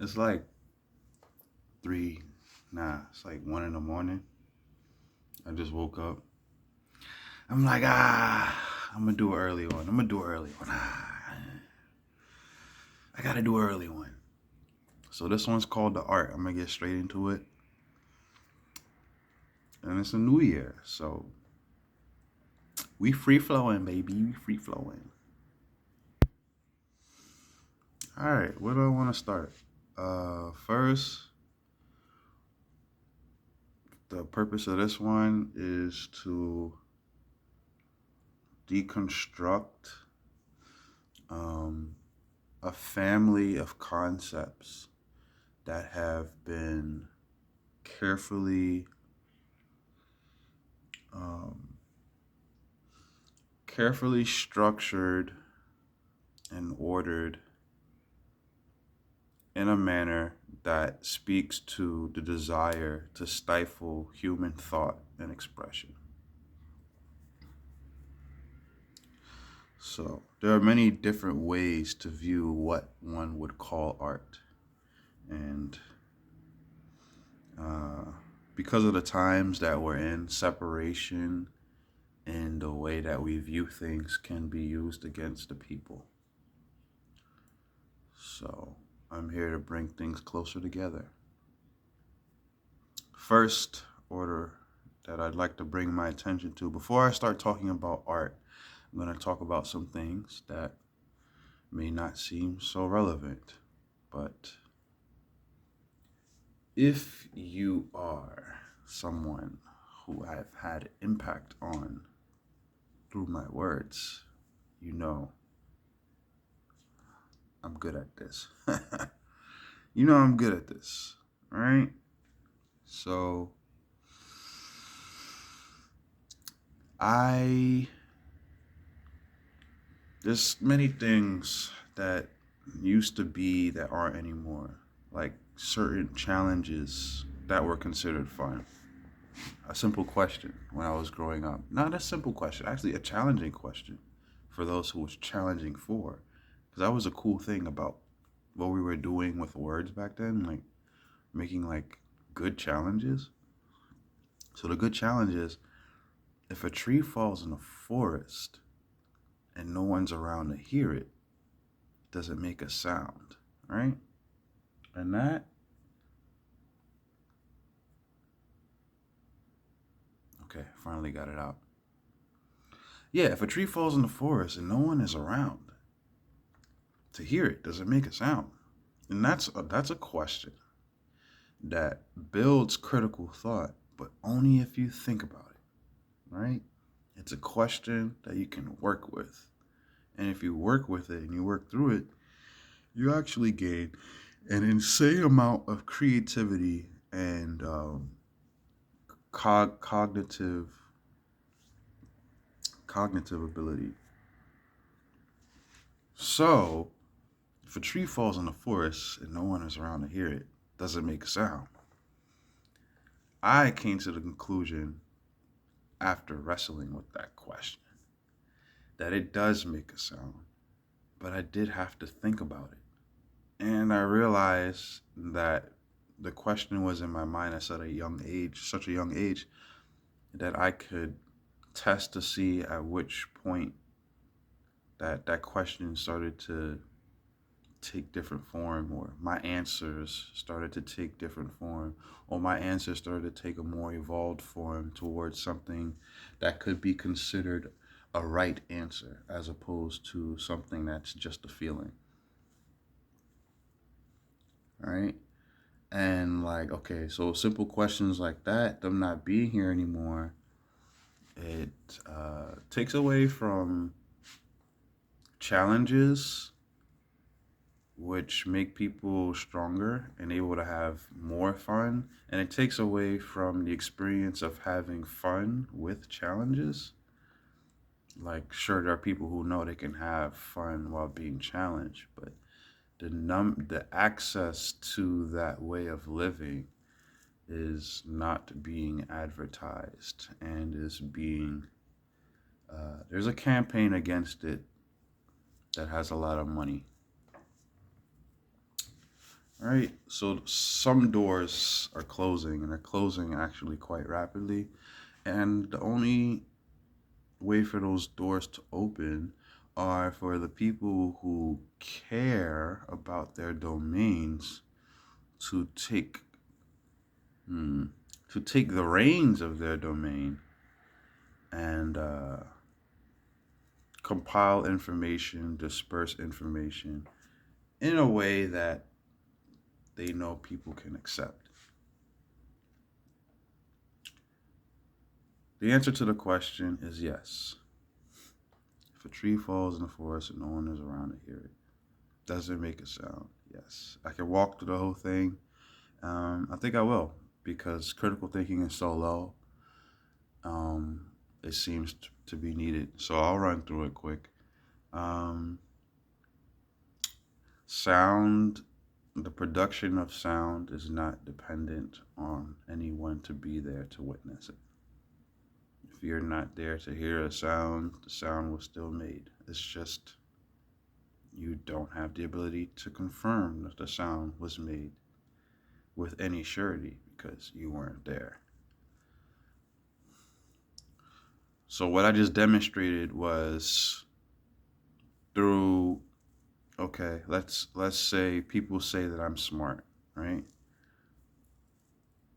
It's like three, it's like 1 in the morning. I just woke up. I'm like, I'm gonna do an early one. I'm gonna do an early one. I gotta do an early one. So this one's called The Art. I'm gonna get straight into it. And it's a new year. So we free flowing, baby. We free flowing. All right, where do I want to start? First, the purpose of this one is to deconstruct um, a family of concepts that have been carefully um, carefully structured and ordered in a manner that speaks to the desire to stifle human thought and expression. So, there are many different ways to view what one would call art. And uh, because of the times that we're in, separation in the way that we view things can be used against the people. So, I'm here to bring things closer together. First order that I'd like to bring my attention to before I start talking about art, I'm going to talk about some things that may not seem so relevant. But if you are someone who I've had impact on through my words, you know I'm good at this. You know I'm good at this, all right? So I there's many things that used to be that aren't anymore, like certain challenges that were considered fun. A simple question when I was growing up. Not a simple question, actually a challenging question for those who was challenging for. Because that was a cool thing about what we were doing with words back then, like making like good challenges. So the good challenge is if a tree falls in a forest and no one's around to hear it, does it make a sound? Right? And that, okay, finally got it out. Yeah, if a tree falls in the forest and no one is around to hear it, does it make a sound? And that's a question that builds critical thought, but only if you think about it, right? It's a question that you can work with. And if you work with it and you work through it, you actually gain an insane amount of creativity and cognitive ability. So, if a tree falls in the forest and no one is around to hear it, does it make a sound? I came to the conclusion after wrestling with that question that it does make a sound, but I did have to think about it. And I realized that the question was in my mind at such a young age, that I could test to see at which point that question started to take different form, or my answers started to take different form, or my answers started to take a more evolved form towards something that could be considered a right answer as opposed to something that's just a feeling. All right. And like, okay, so simple questions like that, them not being here anymore, it takes away from challenges which make people stronger and able to have more fun. And it takes away from the experience of having fun with challenges. Like, sure, there are people who know they can have fun while being challenged, but the access to that way of living is not being advertised and is being there's a campaign against it that has a lot of money. right? So some doors are closing, and they're closing actually quite rapidly. And the only way for those doors to open are for the people who care about their domains to hmm, take the reins of their domain and compile information, disperse information in a way that they know people can accept. The answer to the question is yes. If a tree falls in the forest and no one is around to hear it, does it make a sound? Yes. I can walk through the whole thing. I think I will, because critical thinking is so low. Um, it seems to be needed. So I'll run through it quick. Um, Sound, the production of sound is not dependent on anyone to be there to witness it. If you're not there to hear a sound, the sound was still made. It's just you don't have the ability to confirm that the sound was made with any surety because you weren't there. So what I just demonstrated was through, okay, let's say people say that I'm smart, right?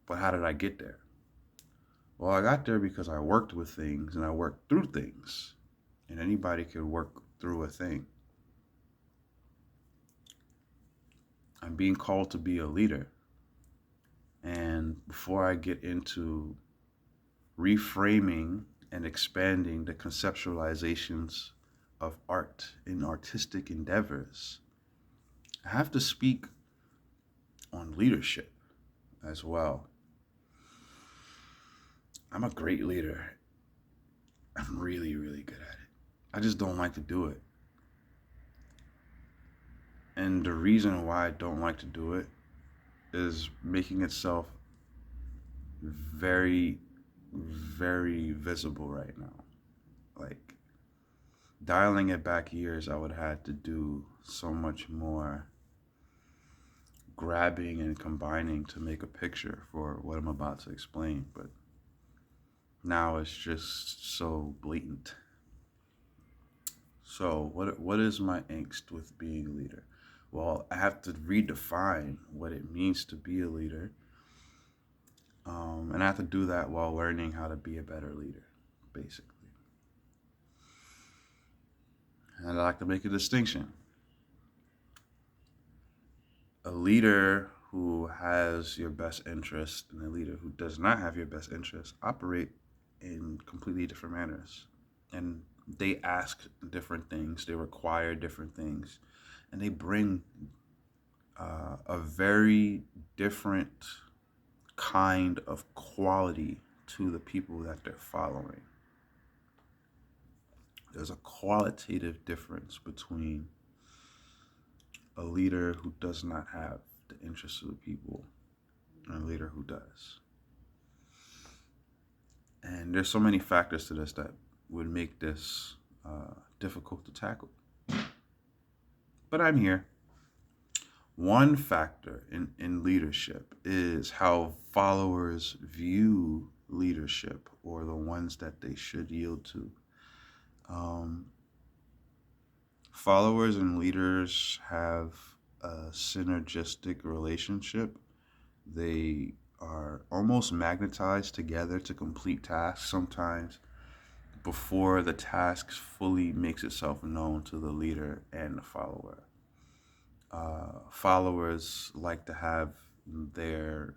But how did I get there? Well, I got there because I worked with things and I worked through things. And anybody could work through a thing. I'm being called to be a leader. And before I get into reframing and expanding the conceptualizations of art in artistic endeavors, I have to speak on leadership as well. I'm a great leader. I'm really, really good at it. I just don't like to do it. And the reason why I don't like to do it is making itself very, very visible right now. Like dialing it back years, I would have had to do so much more grabbing and combining to make a picture for what I'm about to explain. But now it's just so blatant. So what is my angst with being a leader? Well, I have to redefine what it means to be a leader. And I have to do that while learning how to be a better leader, basically. And I'd like to make a distinction. A leader who has your best interest and a leader who does not have your best interest operate in completely different manners. And they ask different things, they require different things, and they bring a very different kind of quality to the people that they're following. There's a qualitative difference between a leader who does not have the interests of the people and a leader who does. And there's so many factors to this that would make this difficult to tackle. But I'm here. One factor in leadership is how followers view leadership or the ones that they should yield to. Um, Followers and leaders have a synergistic relationship. They are almost magnetized together to complete tasks sometimes before the task fully makes itself known to the leader and the follower. Followers like to have their,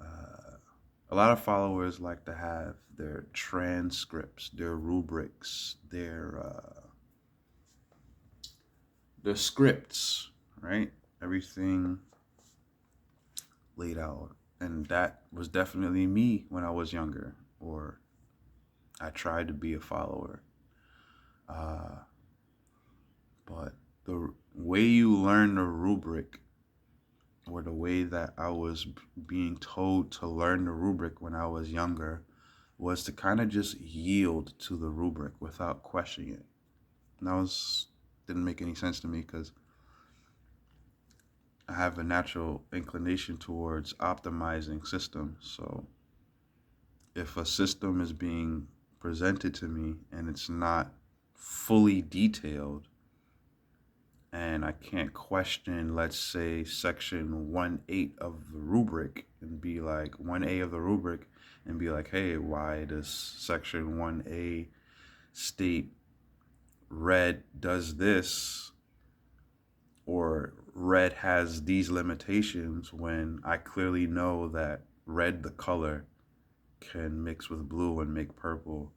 a lot of followers like to have their transcripts, their rubrics, their scripts, right? Everything laid out. And that was definitely me when I was younger, or I tried to be a follower. Uh, but the way you learn the rubric, or the way that I was being told to learn the rubric when I was younger, was to kind of just yield to the rubric without questioning it. And that didn't make any sense to me because I have a natural inclination towards optimizing systems. So if a system is being presented to me and it's not fully detailed, and I can't question, let's say, section 1.8 of the rubric and be like, 1A of the rubric, and be like, hey, why does section 1A state red does this, or red has these limitations, when I clearly know that red, the color, can mix with blue and make purple,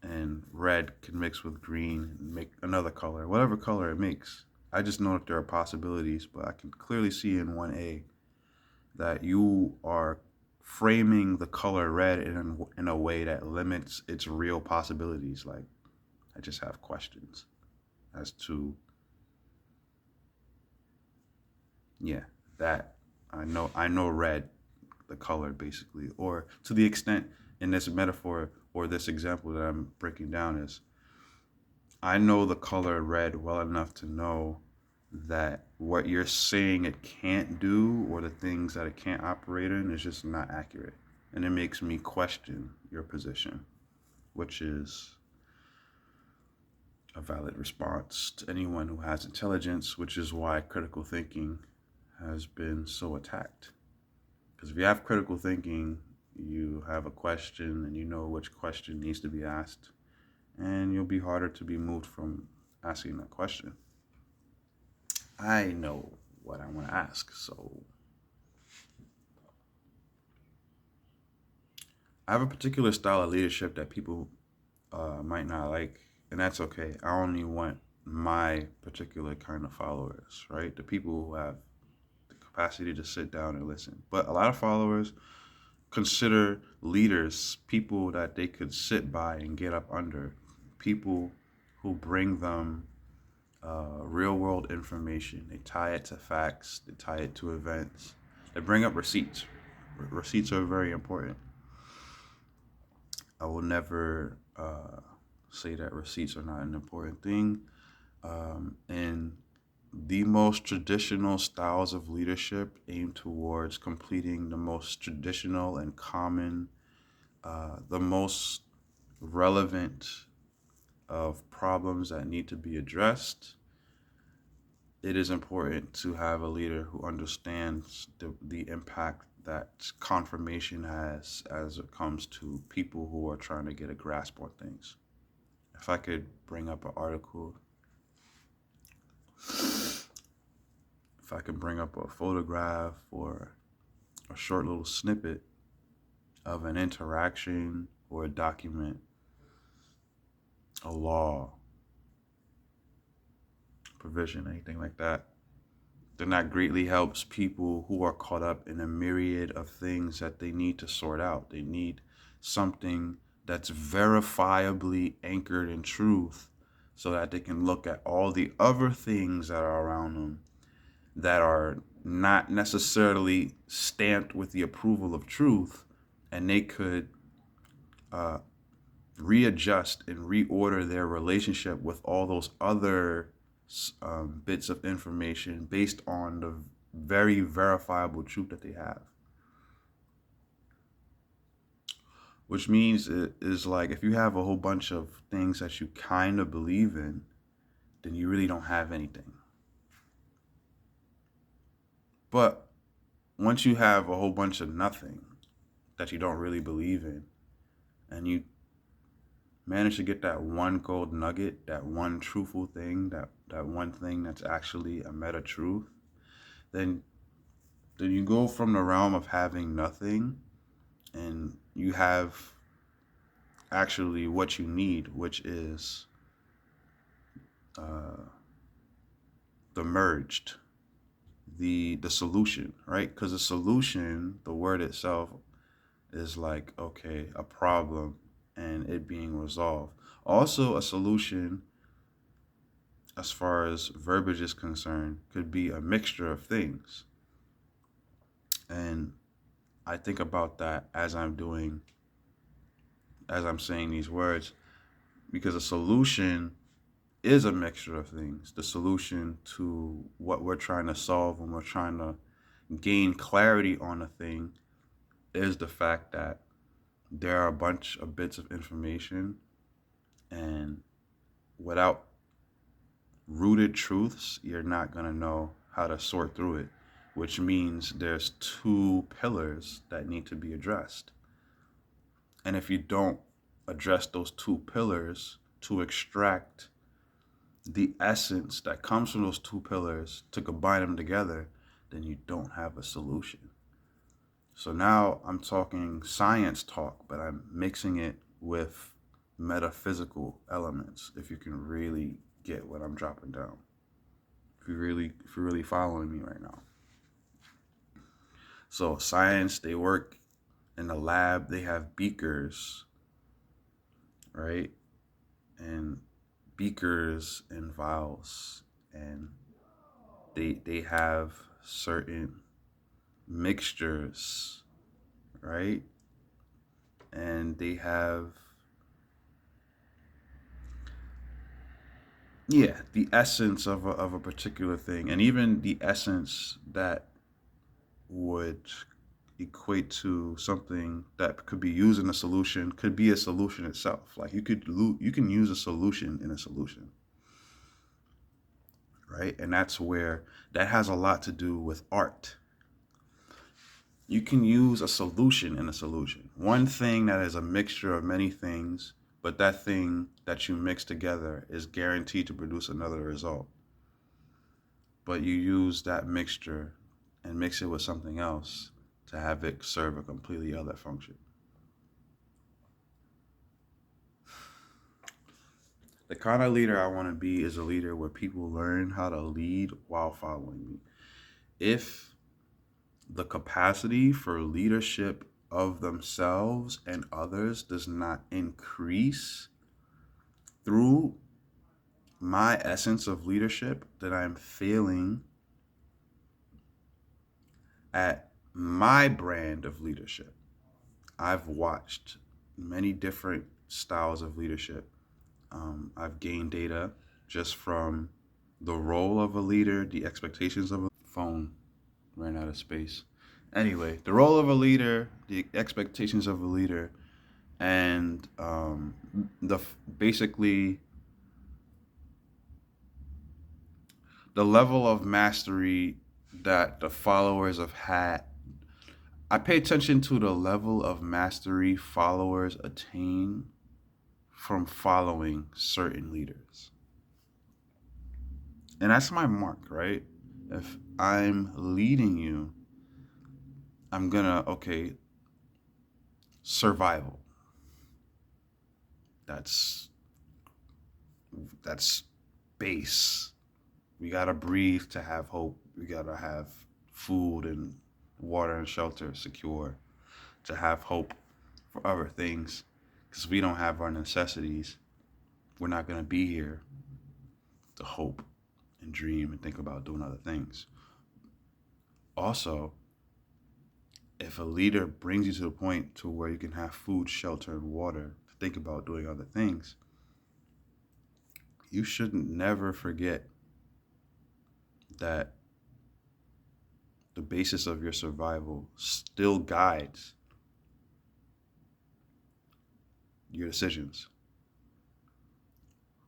and red can mix with green and make another color, whatever color it makes. I just know that there are possibilities, but I can clearly see in 1A that you are framing the color red in a way that limits its real possibilities. Like, I just have questions as to, yeah, that I know red, the color, basically, or to the extent in this metaphor or this example that I'm breaking down is, I know the color red well enough to know that what you're saying it can't do, or the things that it can't operate in, is just not accurate. And it makes me question your position, which is a valid response to anyone who has intelligence, which is why critical thinking has been so attacked. Because if you have critical thinking, you have a question and you know which question needs to be asked, and you'll be harder to be moved from asking that question. I know what I want to ask, so I have a particular style of leadership that people might not like, and that's okay. I only want my particular kind of followers, right? The people who have the capacity to sit down and listen. But a lot of followers consider leaders people that they could sit by and get up under, people who bring them real world information. They tie it to facts, they tie it to events, they bring up receipts. Receipts are very important. I will never say that receipts are not an important thing. And the most traditional styles of leadership aim towards completing the most traditional and common, the most relevant of problems that need to be addressed. It is important to have a leader who understands the impact that confirmation has as it comes to people who are trying to get a grasp on things. If I could bring up an article, if I could bring up a photograph or a short little snippet of an interaction or a document, a law, provision, anything like that, then that greatly helps people who are caught up in a myriad of things that they need to sort out. They need something that's verifiably anchored in truth so that they can look at all the other things that are around them that are not necessarily stamped with the approval of truth, and they could uh, readjust and reorder their relationship with all those other bits of information based on the very verifiable truth that they have. Which means it is like, if you have a whole bunch of things that you kind of believe in, then you really don't have anything. But once you have a whole bunch of nothing that you don't really believe in, and you manage to get that one gold nugget, that one truthful thing, that one thing that's actually a meta truth, then you go from the realm of having nothing, and you have actually what you need, which is uh, the merged, the solution, right? Because the solution, the word itself, is like, okay, a problem and it being resolved. Also, a solution, as far as verbiage is concerned, could be a mixture of things. And I think about that as I'm saying these words, because a solution is a mixture of things. The solution to what we're trying to solve when we're trying to gain clarity on a thing is the fact that there are a bunch of bits of information, and without rooted truths, you're not going to know how to sort through it, which means there's two pillars that need to be addressed. And if you don't address those two pillars to extract the essence that comes from those two pillars to combine them together, then you don't have a solution. So now I'm talking science talk, but I'm mixing it with metaphysical elements, if you can really get what I'm dropping down. If you're really following me right now. So science, they work in the lab, they have beakers, right? And beakers and vials, and they have certain mixtures, right? And they have, yeah, the essence of a particular thing, and even the essence that would equate to something that could be used in a solution could be a solution itself. Like you can use a solution in a solution, right? And that's where that has a lot to do with art. You can use a solution in a solution. One thing that is a mixture of many things, but that thing that you mix together is guaranteed to produce another result. But you use that mixture and mix it with something else to have it serve a completely other function. The kind of leader I want to be is a leader where people learn how to lead while following me. If the capacity for leadership of themselves and others does not increase through my essence of leadership, then I'm failing at my brand of leadership. I've watched many different styles of leadership. I've gained data just from the role of a leader, the expectations of a phone ran out of space. Anyway, the role of a leader, the expectations of a leader, and the basically the level of mastery that the followers have had. I pay attention to the level of mastery followers attain from following certain leaders. And that's my mark, right? If I'm leading you, I'm gonna, okay, survival. That's that's base. We gotta breathe to have hope. We gotta have food and water and shelter secure to have hope for other things. Because we don't have our necessities, we're not gonna be here to hope and dream and think about doing other things. Also, if a leader brings you to the point to where you can have food, shelter, and water to think about doing other things, you shouldn't never forget that the basis of your survival still guides your decisions.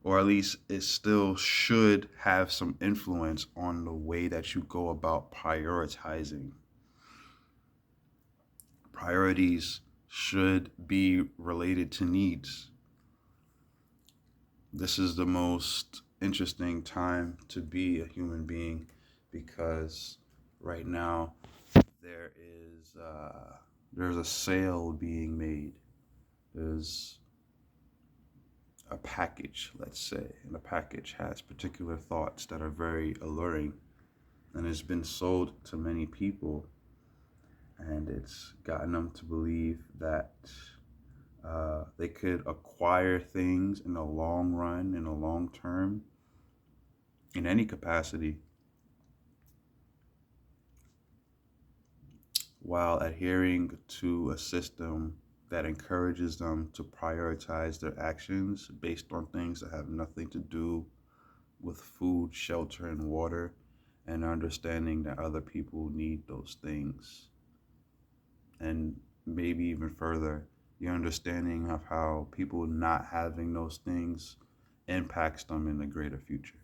Or at least it still should have some influence on the way that you go about prioritizing. Priorities should be related to needs. This is the most interesting time to be a human being because right now there's a sale being made. There's a package, let's say, and the package has particular thoughts that are very alluring, and it's been sold to many people, and it's gotten them to believe that they could acquire things in the long run, in the long term, in any capacity, while adhering to a system that encourages them to prioritize their actions based on things that have nothing to do with food, shelter, and water, and understanding that other people need those things. And maybe even further, your understanding of how people not having those things impacts them in the greater future.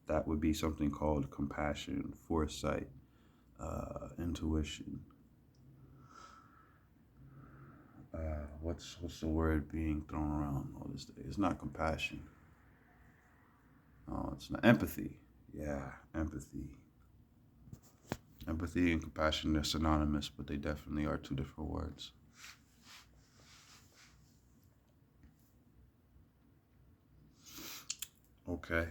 That would be something called compassion, foresight, intuition. What's the word being thrown around all this day? It's not compassion. Oh, it's not empathy. Yeah, empathy. Empathy and compassion, they're synonymous, but they definitely are two different words. Okay.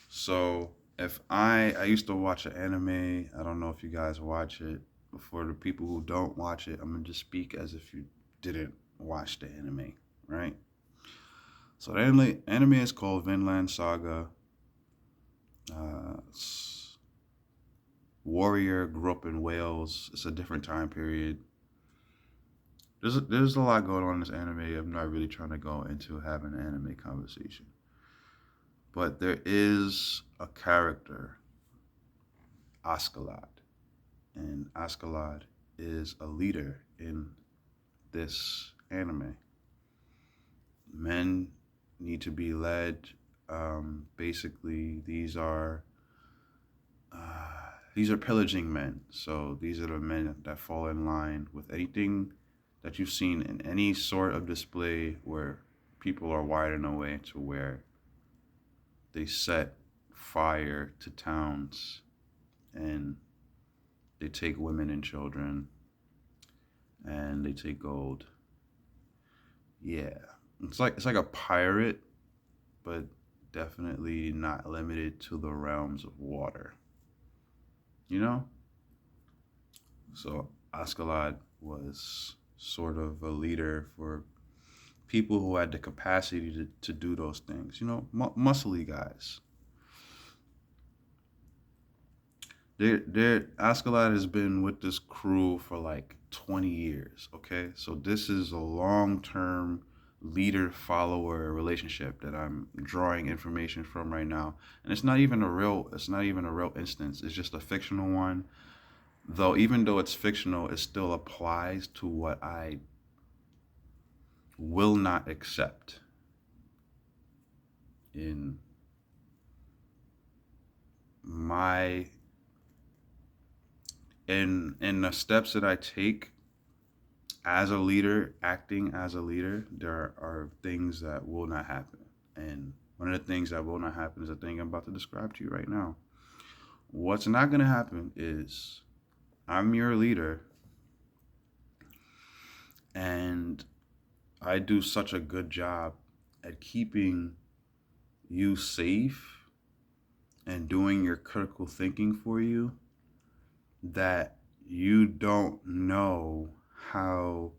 So if I used to watch an anime, I don't know if you guys watch it. For the people who don't watch it, I'm gonna just speak as if you didn't watch the anime, right? So the anime is called Vinland Saga. Warrior grew up in Wales. It's a different time period. There's a lot going on in this anime. I'm not really trying to go into having an anime conversation, but there is a character, Askeladd, and Askeladd is a leader in this anime. Men need to be led. Basically, these are pillaging men. So these are the men that fall in line with anything that you've seen in any sort of display where people are wired away to where they set fire to towns and they take women and children and they take gold. Yeah. It's like a pirate, but definitely not limited to the realms of water. You know? So Askeladd was sort of a leader for people who had the capacity to do those things. Muscly guys. Askeladd has been with this crew for like 20 years. Okay, so this is a long-term leader-follower relationship that I'm drawing information from right now, and it's not even a real instance. It's just a fictional one. Though even though it's fictional, it still applies to what I will not accept in my in the steps that I take as a leader, acting as a leader. There are things that will not happen. And one of the things that will not happen is the thing I'm about to describe to you right now. What's not going to happen is I'm your leader and I do such a good job at keeping you safe and doing your critical thinking for you that you don't know how,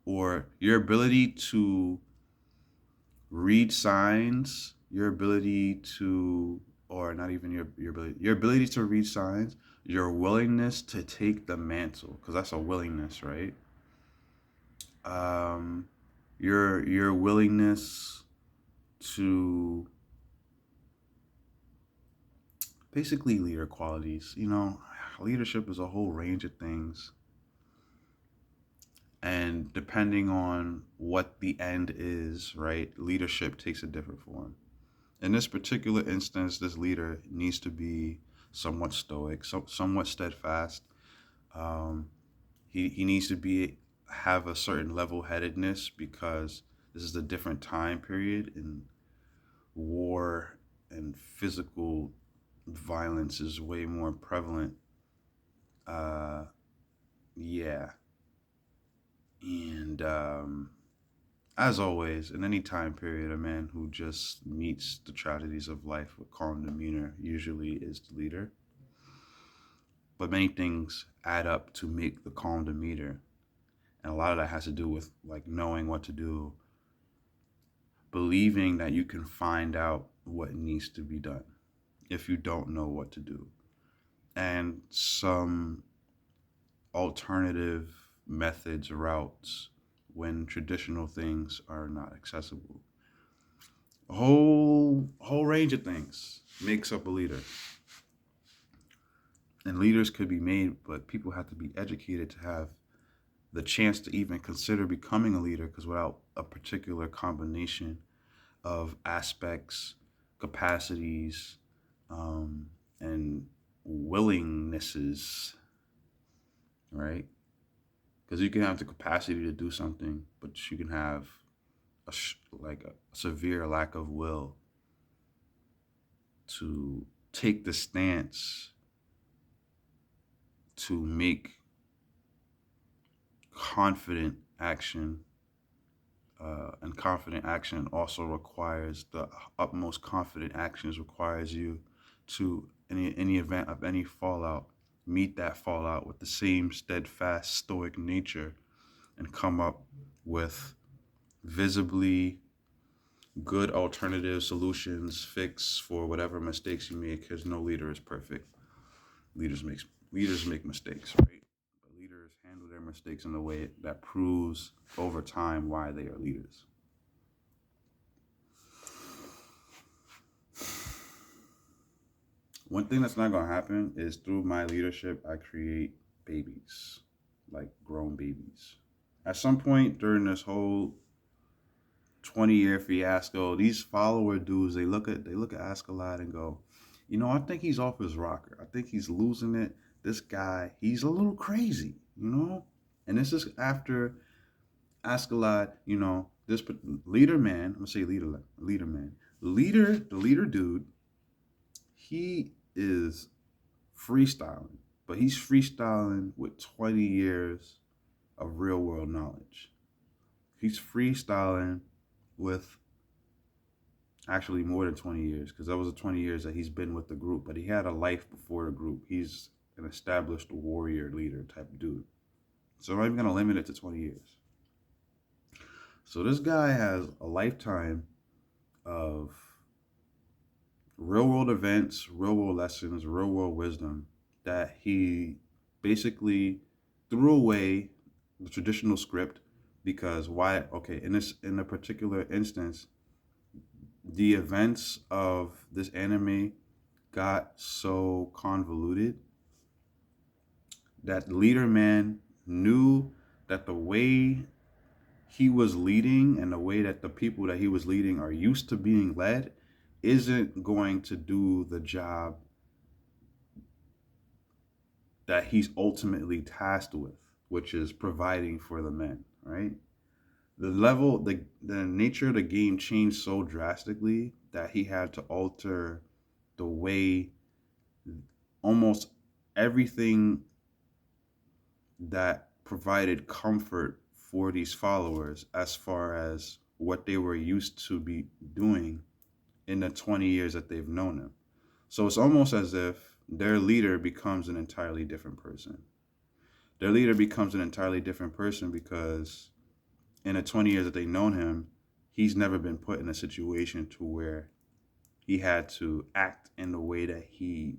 or your ability to read signs, your ability to, or not even your ability to read signs, your willingness to take the mantle, because that's a willingness, right? Um, your willingness to basically leader qualities. Leadership is a whole range of things, and depending on what the end is, right, leadership takes a different form. In this particular instance, this leader needs to be somewhat stoic, somewhat steadfast. Um, he needs to have a certain level-headedness because this is a different time period, and war and physical violence is way more prevalent. Uh, yeah, and as always, in any time period, a man who just meets the tragedies of life with calm demeanor usually is the leader. But many things add up to make the calm demeanor. And a lot of that has to do with like knowing what to do, believing that you can find out what needs to be done if you don't know what to do. And some alternative methods, routes, when traditional things are not accessible. Whole range of things makes up a leader. And leaders could be made, but people have to be educated to have the chance to even consider becoming a leader, because without a particular combination of aspects, capacities, and willingnesses, right? Because you can have the capacity to do something, but you can have like a severe lack of will to take the stance to make confident action. And confident action also requires the utmost confident actions requires you to, in any event of any fallout, meet that fallout with the same steadfast stoic nature and come up with visibly good alternative solutions, fix for whatever mistakes you make, because no leader is perfect. Leaders make mistakes, right? But leaders handle their mistakes in a way that proves over time why they are leaders. One thing that's not gonna happen is through my leadership, I create babies, like grown babies. At some point during this whole 20-year fiasco, these follower dudes, they look at Askeladd and go, I think he's off his rocker. I think he's losing it. This guy, he's a little crazy. And this is after Askeladd, this leader man, I'm gonna say leader man. The leader dude, he is freestyling, but he's freestyling with 20 years of real world knowledge. He's freestyling with actually more than 20 years, because that was the 20 years that he's been with the group, but he had a life before the group. He's an established warrior leader type dude. So I'm not even going to limit it to 20 years. So this guy has a lifetime of real world events, real world lessons, real world wisdom that he basically threw away the traditional script, because why? Okay, in a particular instance, the events of this anime got so convoluted that leader man knew that the way he was leading and the way that the people that he was leading are used to being led isn't going to do the job that he's ultimately tasked with, which is providing for the men, right? The nature of the game changed so drastically that he had to alter the way almost everything that provided comfort for these followers, as far as what they were used to be doing in the 20 years that they've known him. So it's almost as if their leader becomes an entirely different person. Their leader becomes an entirely different person because in the 20 years that they've known him, he's never been put in a situation to where he had to act in the way that he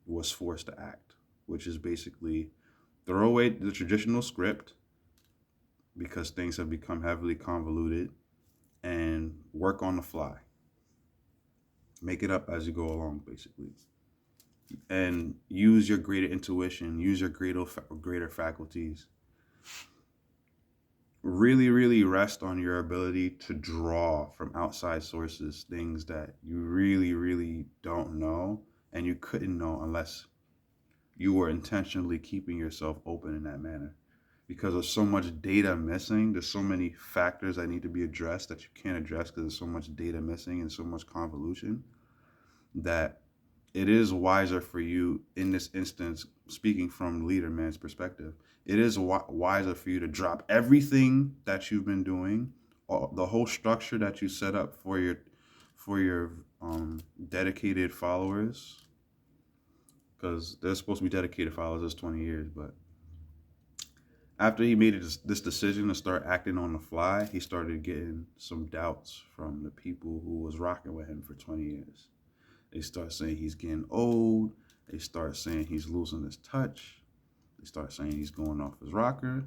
was forced to act, which is basically throw away the traditional script because things have become heavily convoluted and work on the fly. Make it up as you go along, basically. And use your greater intuition, use your greater faculties. Really, really rest on your ability to draw from outside sources things that you really, really don't know and you couldn't know unless you were intentionally keeping yourself open in that manner. Because there's so much data missing, there's so many factors that need to be addressed that you can't address because there's so much data missing and so much convolution, that it is wiser for you in this instance, speaking from leader man's perspective, it is wiser for you to drop everything that you've been doing, the whole structure that you set up for your dedicated followers, because they're supposed to be dedicated followers. It's 20 years, but after he made this decision to start acting on the fly, he started getting some doubts from the people who was rocking with him for 20 years. They start saying he's getting old. They start saying he's losing his touch. They start saying he's going off his rocker.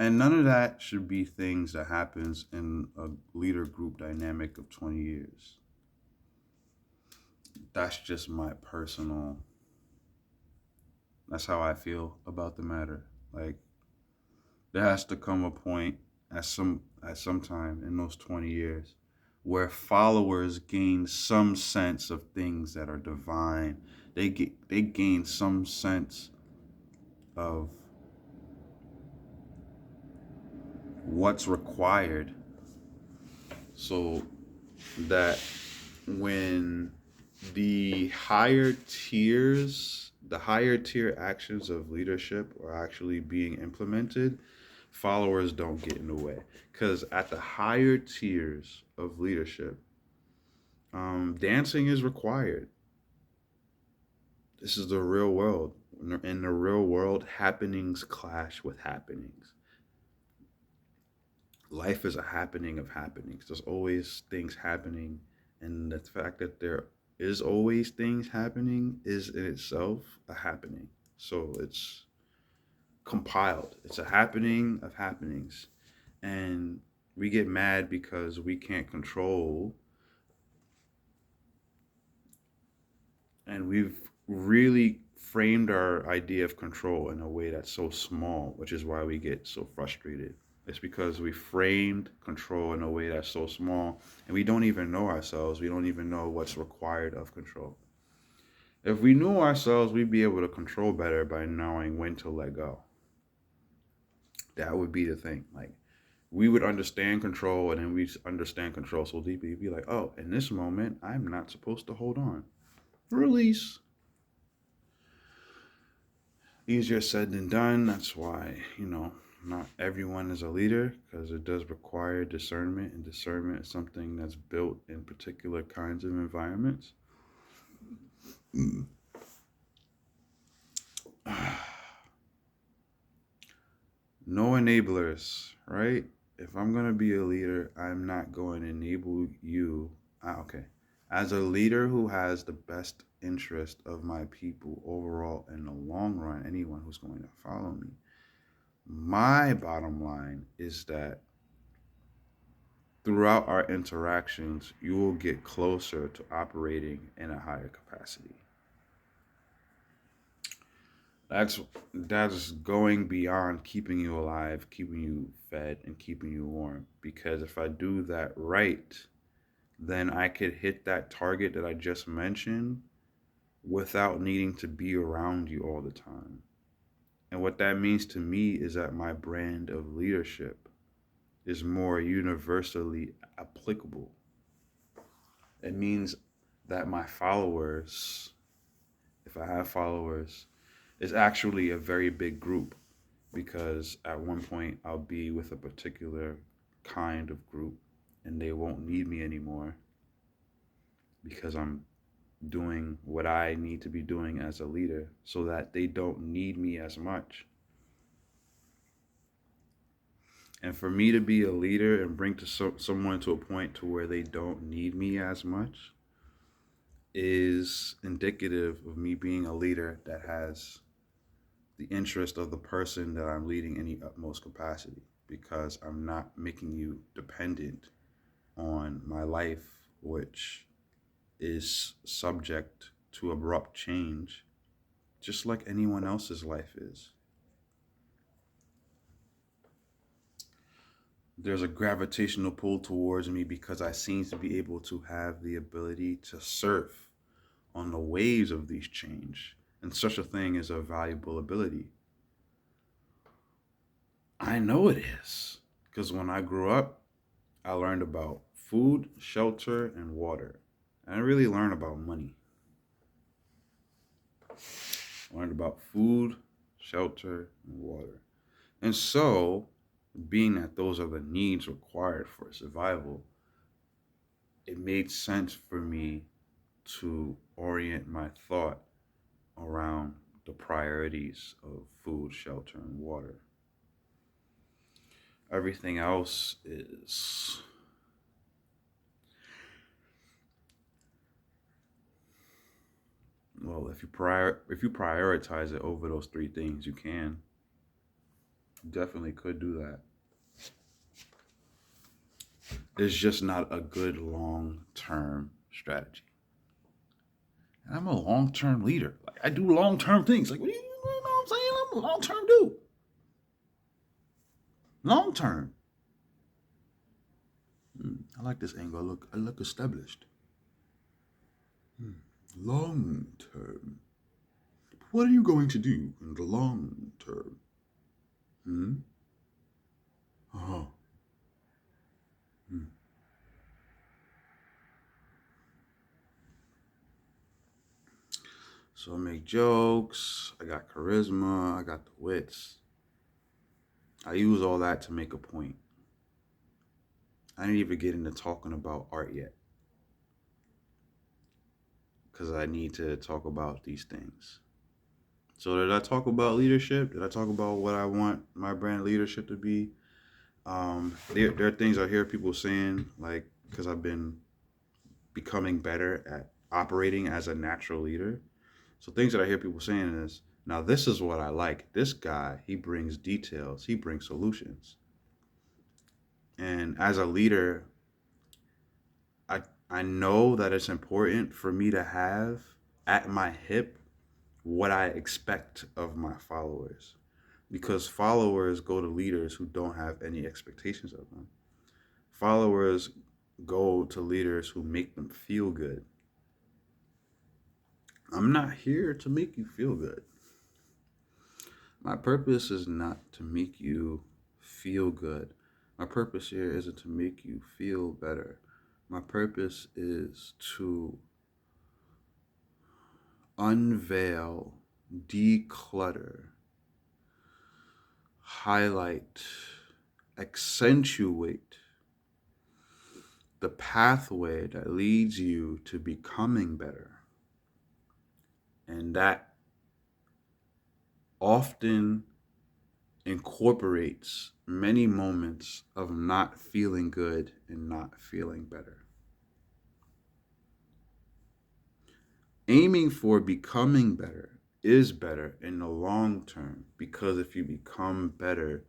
And none of that should be things that happens in a leader group dynamic of 20 years. That's just my personal, that's how I feel about the matter. Like, there has to come a point at some time in those 20 years where followers gain some sense of things that are divine. They gain some sense of what's required, so that when the higher tier actions of leadership are actually being implemented, followers don't get in the way. Because at the higher tiers of leadership, dancing is required. This is the real world. In the real world, happenings clash with happenings. Life is a happening of happenings. There's always things happening, and the fact that there is always things happening is in itself a happening. So it's compiled. It's a happening of happenings, and we get mad because we can't control, and we've really framed our idea of control in a way that's so small, which is why we get so frustrated. It's because we framed control in a way that's so small, and we don't even know ourselves. We don't even know what's required of control. If we knew ourselves, we'd be able to control better by knowing when to let go. That would be the thing. Like, we would understand control, and then we understand control so deeply, we'd be like, oh, in this moment, I'm not supposed to hold on. Release. Easier said than done. That's why, not everyone is a leader, because it does require discernment, and discernment is something that's built in particular kinds of environments. No enablers, right? If I'm going to be a leader, I'm not going to enable you. Okay. As a leader who has the best interest of my people overall in the long run, anyone who's going to follow me, my bottom line is that throughout our interactions, you will get closer to operating in a higher capacity. That's going beyond keeping you alive, keeping you fed, and keeping you warm. Because if I do that right, then I could hit that target that I just mentioned without needing to be around you all the time. And what that means to me is that my brand of leadership is more universally applicable. It means that my followers, if I have followers, is actually a very big group, because at one point I'll be with a particular kind of group and they won't need me anymore because I'm doing what I need to be doing as a leader, so that they don't need me as much. And for me to be a leader and bring someone to a point to where they don't need me as much is indicative of me being a leader that has the interest of the person that I'm leading in the utmost capacity, because I'm not making you dependent on my life, which is subject to abrupt change, just like anyone else's life is. There's a gravitational pull towards me because I seem to be able to have the ability to surf on the waves of these change. And such a thing is a valuable ability. I know it is. Because when I grew up, I learned about food, shelter, and water. I didn't really learn about money. I learned about food, shelter, and water. And so, being that those are the needs required for survival, it made sense for me to orient my thought around the priorities of food, shelter, and water. Everything else is, well, if you prioritize it over those three things, you can. Definitely could do that. It's just not a good long term strategy. And I'm a long term leader. Like I do long term things. Like you know what I'm saying? I'm a long term dude. Long term. I like this angle. I look established. Long term. What are you going to do in the long term? Hmm? Uh-huh. Hmm. So I make jokes. I got charisma. I got the wits. I use all that to make a point. I didn't even get into talking about art yet because I need to talk about these things. So did I talk about leadership? Did I talk about what I want my brand leadership to be? There are things I hear people saying, like, because I've been becoming better at operating as a natural leader. So things that I hear people saying is, now this is what I like. This guy, he brings details, he brings solutions. And as a leader, I I know that it's important for me to have at my hip what I expect of my followers. Because followers go to leaders who don't have any expectations of them. Followers go to leaders who make them feel good. I'm not here to make you feel good. My purpose is not to make you feel good. My purpose here isn't to make you feel better. My purpose is to unveil, declutter, highlight, accentuate the pathway that leads you to becoming better. And that often incorporates many moments of not feeling good and not feeling better. Aiming for becoming better is better in the long term because if you become better,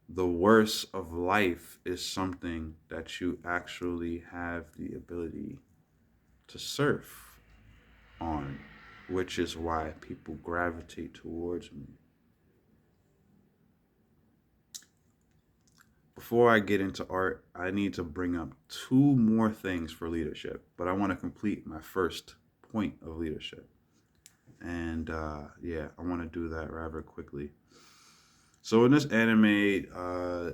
the worst of life is something that you actually have the ability to surf on, which is why people gravitate towards me. Before I get into art, I need to bring up two more things for leadership, but I want to complete my first point of leadership. And yeah, I want to do that rather quickly. So in this anime,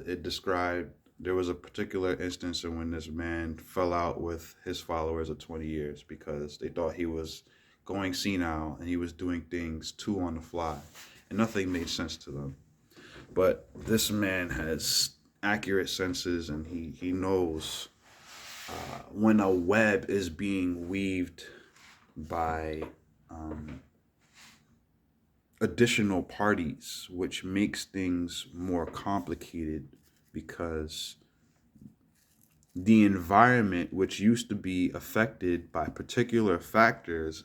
it described there was a particular instance in when this man fell out with his followers of 20 years because they thought he was going senile and he was doing things too on the fly, and nothing made sense to them. But this man has accurate senses, and he knows when a web is being weaved by um, additional parties, which makes things more complicated because the environment, which used to be affected by particular factors,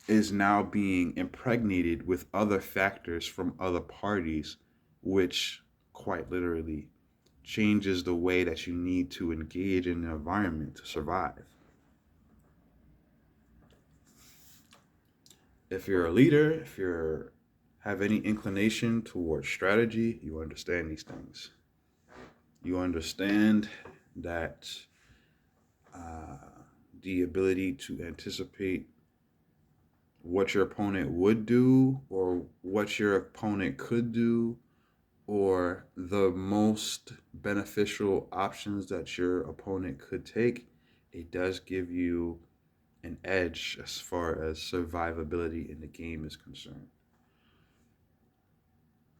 is now being impregnated with other factors from other parties, which quite literally changes the way that you need to engage in the environment to survive. If you're a leader, if you're have any inclination towards strategy, you understand these things. You understand that uh, the ability to anticipate what your opponent would do or what your opponent could do or the most beneficial options that your opponent could take, it does give you an edge as far as survivability in the game is concerned.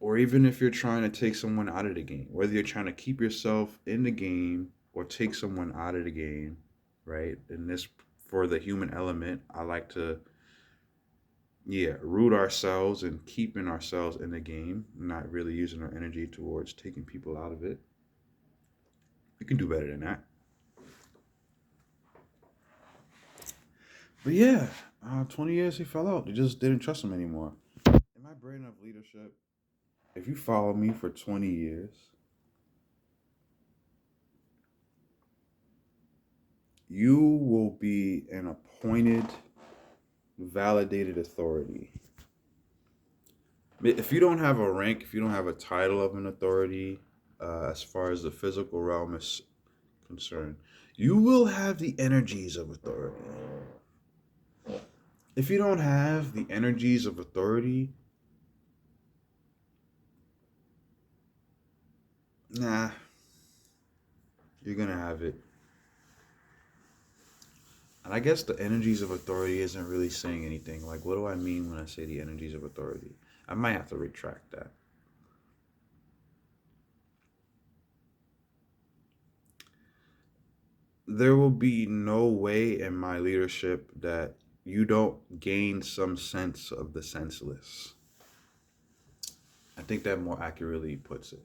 Or even if you're trying to take someone out of the game, whether you're trying to keep yourself in the game or take someone out of the game, right? And this, for the human element, I like to, yeah, root ourselves and keeping ourselves in the game, not really using our energy towards taking people out of it. We can do better than that. But yeah, 20 years he fell out. They just didn't trust him anymore. Am I brave enough leadership? if you follow me for 20 years, you will be an appointed, validated authority. If you don't have a rank, if you don't have a title of an authority, as far as the physical realm is concerned, you will have the energies of authority. If you don't have the energies of authority, nah, you're gonna have it. And I guess the energies of authority isn't really saying anything. Like, what do I mean when I say the energies of authority? I might have to retract that. There will be no way in my leadership that you don't gain some sense of the senseless. I think that more accurately puts it.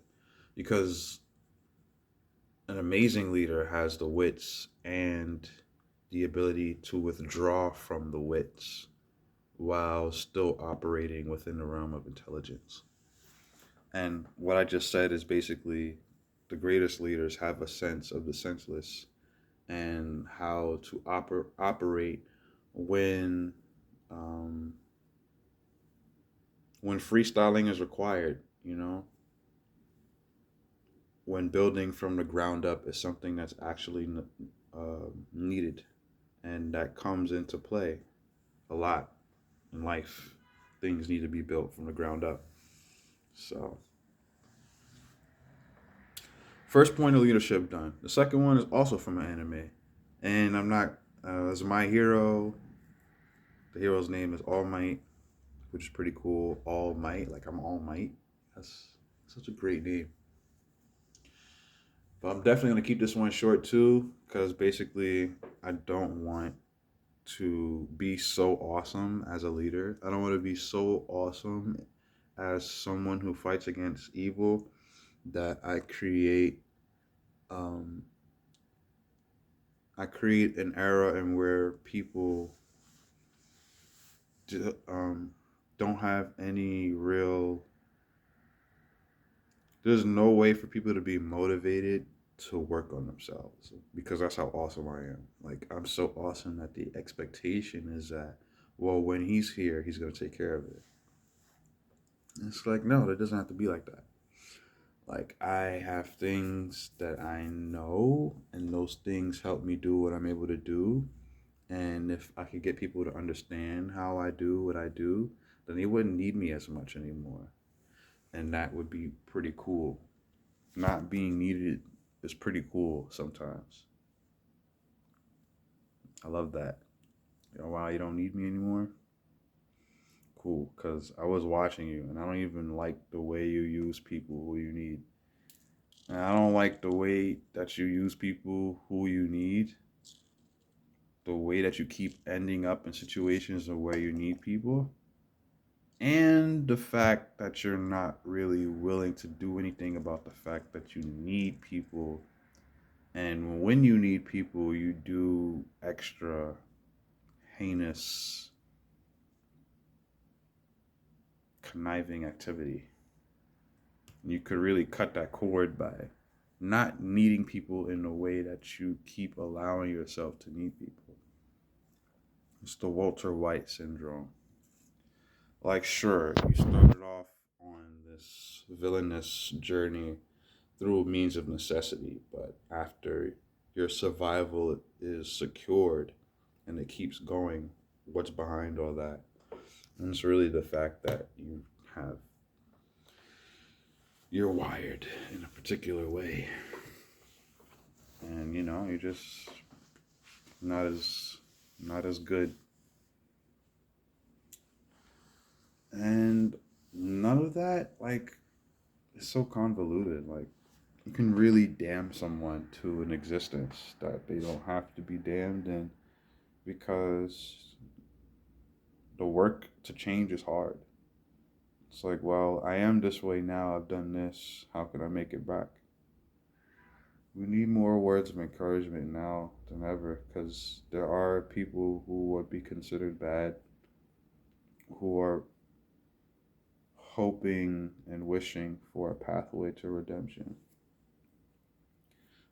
Because an amazing leader has the wits and the ability to withdraw from the wits while still operating within the realm of intelligence. And what I just said is basically the greatest leaders have a sense of the senseless and how to operate when um, when freestyling is required. When building from the ground up is something that's actually needed, and that comes into play a lot in life. Things need to be built from the ground up. So, first point of leadership done. The second one is also from an anime, and I'm not. As my hero, the hero's name is All Might, which is pretty cool. All Might, like I'm All Might. That's such a great name. But I'm definitely gonna keep this one short too, because basically I don't want to be so awesome as a leader. I don't want to be so awesome as someone who fights against evil that um, I create an era in where people um, don't have any real. There's no way for people to be motivated to work on themselves because that's how awesome I am. Like I'm so awesome that the expectation is that, well, when he's here, he's gonna take care of it. And it's like no, it doesn't have to be like that. Like I have things that I know, and those things help me do what I'm able to do. And if I could get people to understand how I do what I do, then they wouldn't need me as much anymore. And that would be pretty cool. Not being needed is pretty cool sometimes. I love that. Wow, you don't need me anymore? Cool, because I was watching you and I don't even like the way you use people who you need. And I don't like the way that you use people who you need, the way that you keep ending up in situations where you need people, and the fact that you're not really willing to do anything about the fact that you need people. And when you need people, you do extra heinous, conniving activity. You could really cut that cord by not needing people in the way that you keep allowing yourself to need people. It's the Walter White syndrome. Like, sure, you started off on this villainous journey through means of necessity, but after your survival is secured and it keeps going, what's behind all that? And it's really the fact that have you're wired in a particular way, and you're just not as not as good, and none of that like is so convoluted. Like you can really damn someone to an existence that they don't have to be damned in because the work to change is hard. It's like, well, I am this way now. I've done this. How can I make it back? We need more words of encouragement now than ever because there are people who would be considered bad who are hoping and wishing for a pathway to redemption.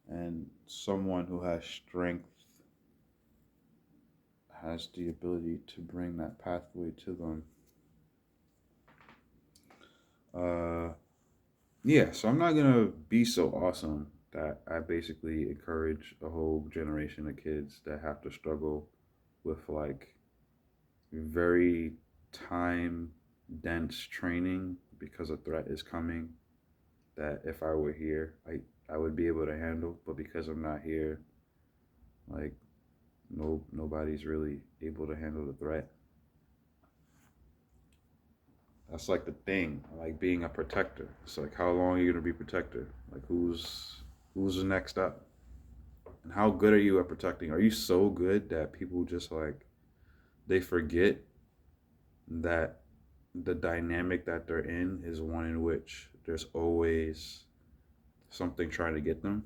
And someone who has strength has the ability to bring that pathway to them. Yeah, so I'm not gonna be so awesome that I basically encourage a whole generation of kids that have to struggle with like very time dense training because a threat is coming that if I were here, I would be able to handle, but because I'm not here, like nobody's really able to handle the threat. That's like the thing, like being a protector. It's like how long are you gonna be protector? Like who's the next up? And how good are you at protecting? Are you so good that people just like they forget that the dynamic that they're in is one in which there's always something trying to get them?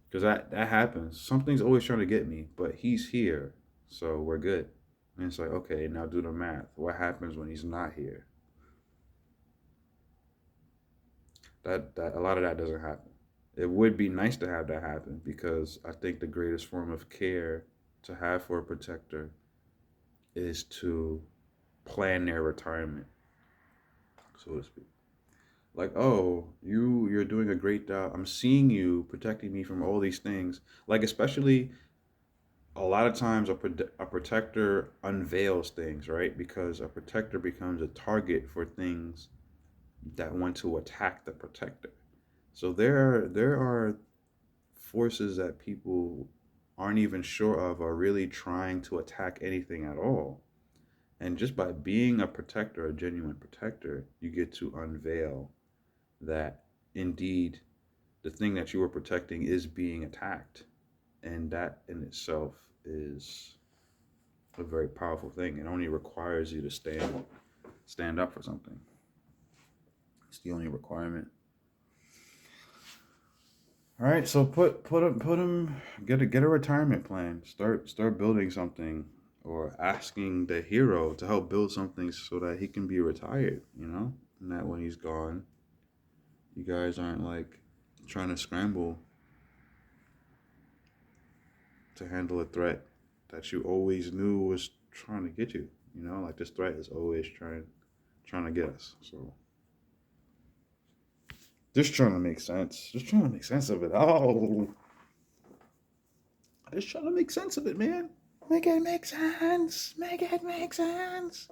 Because that happens. Something's always trying to get me, but he's here, so we're good. And it's like, okay, now do the math. What happens when he's not here? That a lot of that doesn't happen. It would be nice to have that happen because I think the greatest form of care to have for a protector is to plan their retirement, so to speak. Like, oh, you're doing a great job. I'm seeing you protecting me from all these things. Like, especially a lot of times a protector unveils things, right? Because a protector becomes a target for things that want to attack the protector. So there are forces that people aren't even sure of are really trying to attack anything at all. And just by being a protector, a genuine protector, you get to unveil that indeed the thing that you were protecting is being attacked. And that in itself is a very powerful thing. It only requires you to stand up for something. It's the only requirement. All right, so put him get a retirement plan. Start building something, or asking the hero to help build something so that he can be retired. And that when he's gone, you guys aren't like trying to scramble to handle a threat that you always knew was trying to get you. Like this threat is always trying to get us. So just trying to make sense. Just trying to make sense of it. Oh, just trying to make sense of it, man. Make it make sense. Make it make sense.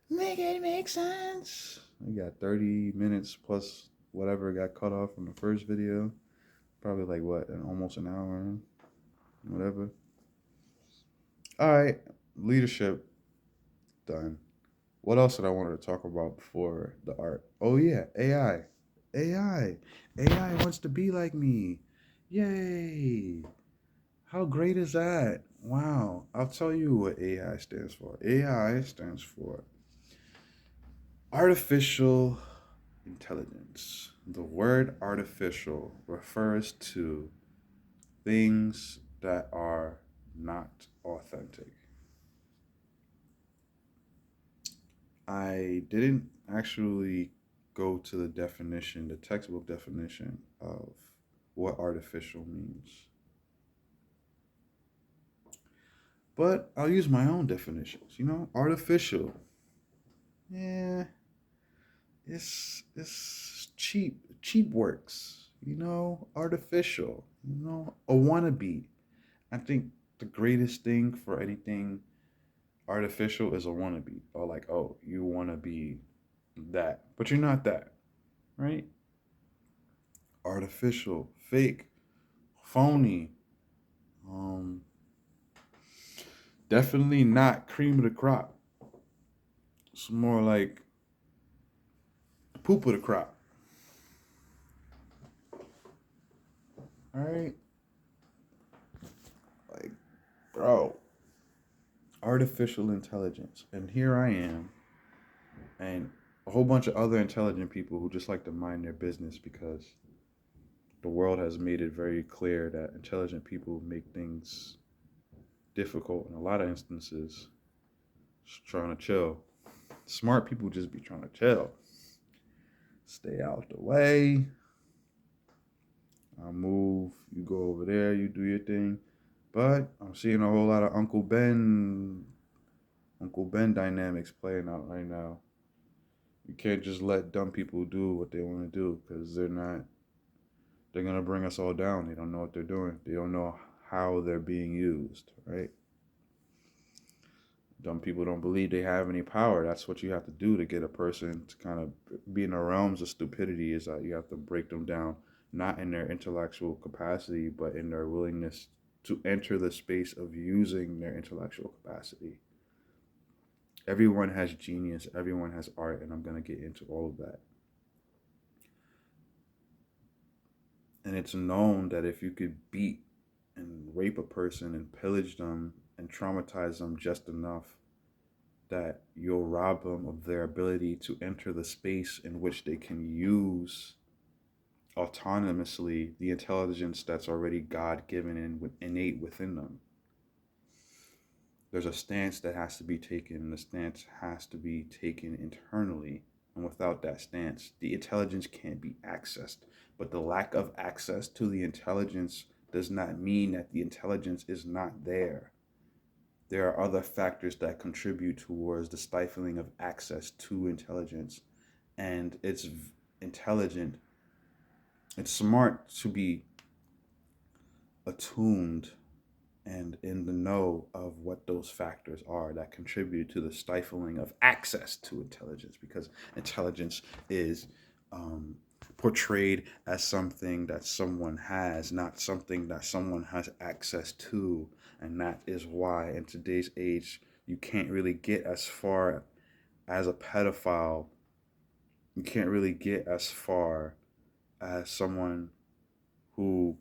Make it make sense. We got 30 minutes plus whatever got cut off from the first video. Probably like what, almost an hour, whatever. All right, leadership done. What else did I wanted to talk about before the art? Oh yeah, AI. AI. AI wants to be like me. Yay. How great is that? Wow. I'll tell you what AI stands for. AI stands for artificial intelligence. The word artificial refers to things that are not authentic. I didn't actually go to the definition, the textbook definition of what artificial means. But I'll use my own definitions. Artificial. Yeah, it's cheap works. Artificial. A wannabe. I think the greatest thing for anything artificial is a wannabe. Or like, oh, you wanna be that, but you're not that, right? Artificial, fake, phony. Um, Definitely not cream of the crop. It's more like poop of the crop. All right, like, bro, artificial intelligence, and here I am, and a whole bunch of other intelligent people who just like to mind their business because the world has made it very clear that intelligent people make things difficult in a lot of instances. Just trying to chill. Smart people just be trying to chill. Stay out the way. I'll move. You go over there. You do your thing. But I'm seeing a whole lot of Uncle Ben dynamics playing out right now. You can't just let dumb people do what they want to do because they're going to bring us all down. They don't know what they're doing. They don't know how they're being used, right? Dumb people don't believe they have any power. That's what you have to do to get a person to kind of be in the realms of stupidity, is that you have to break them down, not in their intellectual capacity, but in their willingness to enter the space of using their intellectual capacity. Everyone has genius, everyone has art, and I'm going to get into all of that. And it's known that if you could beat and rape a person and pillage them and traumatize them just enough, that you'll rob them of their ability to enter the space in which they can use autonomously the intelligence that's already God-given and innate within them. There's a stance that has to be taken, and the stance has to be taken internally. And without that stance, the intelligence can't be accessed. But the lack of access to the intelligence does not mean that the intelligence is not there. There are other factors that contribute towards the stifling of access to intelligence. And it's intelligent, it's smart to be attuned and in the know of what those factors are that contribute to the stifling of access to intelligence, because intelligence is portrayed as something that someone has, not something that someone has access to. And that is why in today's age, you can't really get as far as a pedophile. You can't really get as far as someone who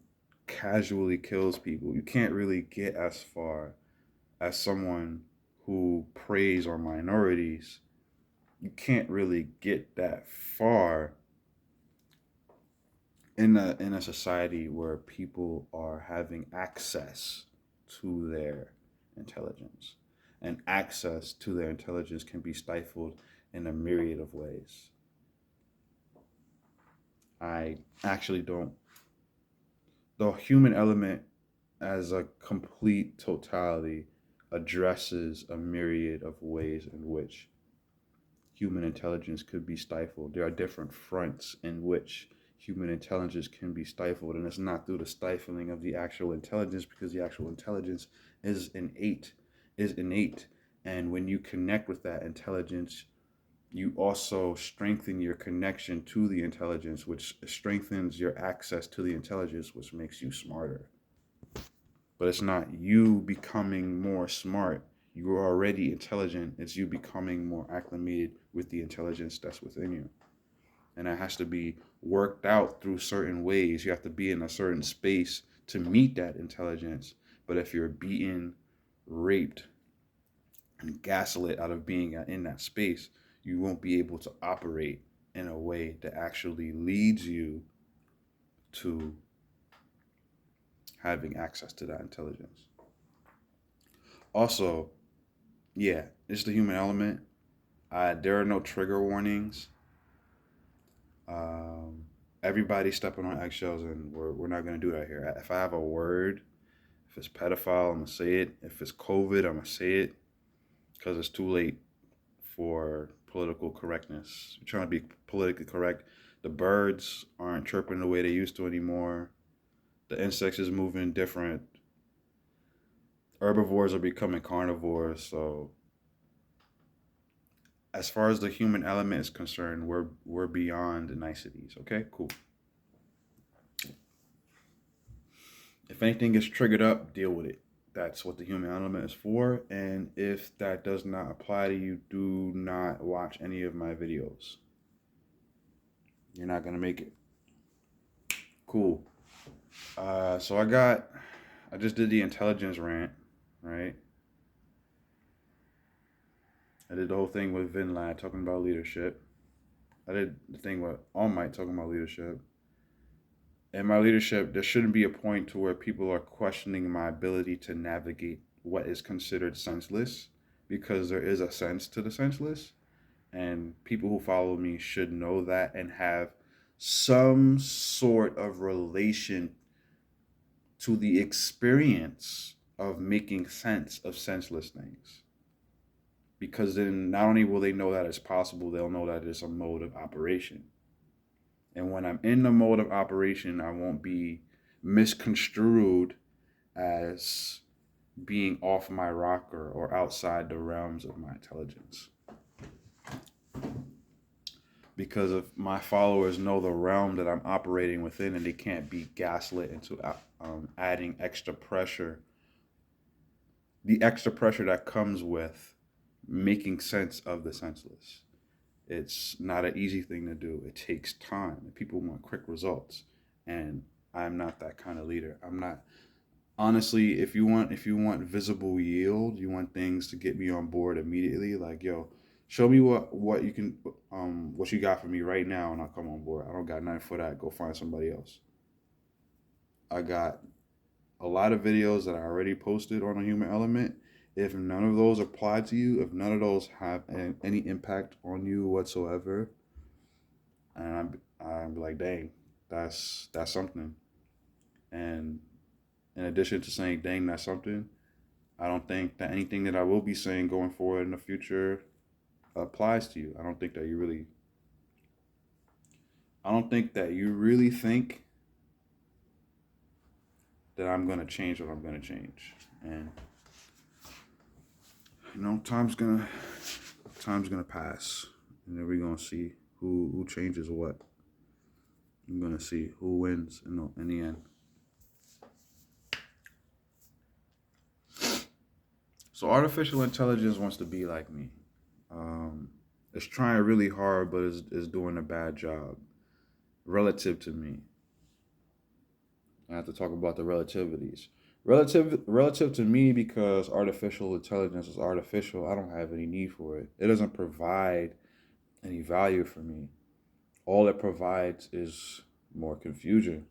casually kills people. You can't really get as far as someone who preys on minorities. You can't really get that far in a society where people are having access to their intelligence. And access to their intelligence can be stifled in a myriad of ways. I actually don't. The human element as a complete totality addresses a myriad of ways in which human intelligence could be stifled. There are different fronts in which human intelligence can be stifled, and it's not through the stifling of the actual intelligence, because the actual intelligence is innate. And when you connect with that intelligence, you also strengthen your connection to the intelligence, which strengthens your access to the intelligence, which makes you smarter. But it's not you becoming more smart. You are already intelligent. It's you becoming more acclimated with the intelligence that's within you. And that has to be worked out through certain ways. You have to be in a certain space to meet that intelligence. But if you're beaten, raped, and gaslit out of being in that space, you won't be able to operate in a way that actually leads you to having access to that intelligence. Also, yeah, it's the human element. There are no trigger warnings. Everybody's stepping on eggshells, and we're not going to do that here. If I have a word, if it's pedophile, I'm going to say it. If it's COVID, I'm going to say it, because it's too late for political correctness. We're trying to be politically correct. The birds aren't chirping the way they used to anymore. The insects is moving different. Herbivores are becoming carnivores. So as far as the human element is concerned, we're beyond the niceties. Okay, cool. If anything gets triggered up, deal with it. That's what the human element is for. And if that does not apply to you, do not watch any of my videos. You're not gonna make it. Cool. So I just did the intelligence rant, right? I did the whole thing with Vinlad talking about leadership. I did the thing with All Might talking about leadership. In my leadership, there shouldn't be a point to where people are questioning my ability to navigate what is considered senseless, because there is a sense to the senseless. And people who follow me should know that and have some sort of relation to the experience of making sense of senseless things. Because then not only will they know that it's possible, they'll know that it's a mode of operation. And when I'm in the mode of operation, I won't be misconstrued as being off my rocker or outside the realms of my intelligence. Because if my followers know the realm that I'm operating within and they can't be gaslit into adding extra pressure, the extra pressure that comes with making sense of the senseless. It's not an easy thing to do. It takes time. And people want quick results. And I'm not that kind of leader. I'm not honestly, if you want visible yield, you want things to get me on board immediately, like yo, show me what you can what you got for me right now and I'll come on board. I don't got nothing for that. Go find somebody else. I got a lot of videos that I already posted on a human element. If none of those apply to you, if none of those have any impact on you whatsoever, and I'm like, dang, that's something. And in addition to saying, dang, that's something, I don't think that anything that I will be saying going forward in the future applies to you. I don't think that you really think that I'm gonna change what I'm gonna change. And time's gonna pass, and then we're gonna see who changes what. I'm gonna see who wins in the end. So artificial intelligence wants to be like me. It's trying really hard, but is doing a bad job relative to me. I have to talk about the relativities. Relative to me, because artificial intelligence is artificial, I don't have any need for it. It doesn't provide any value for me. All it provides is more confusion.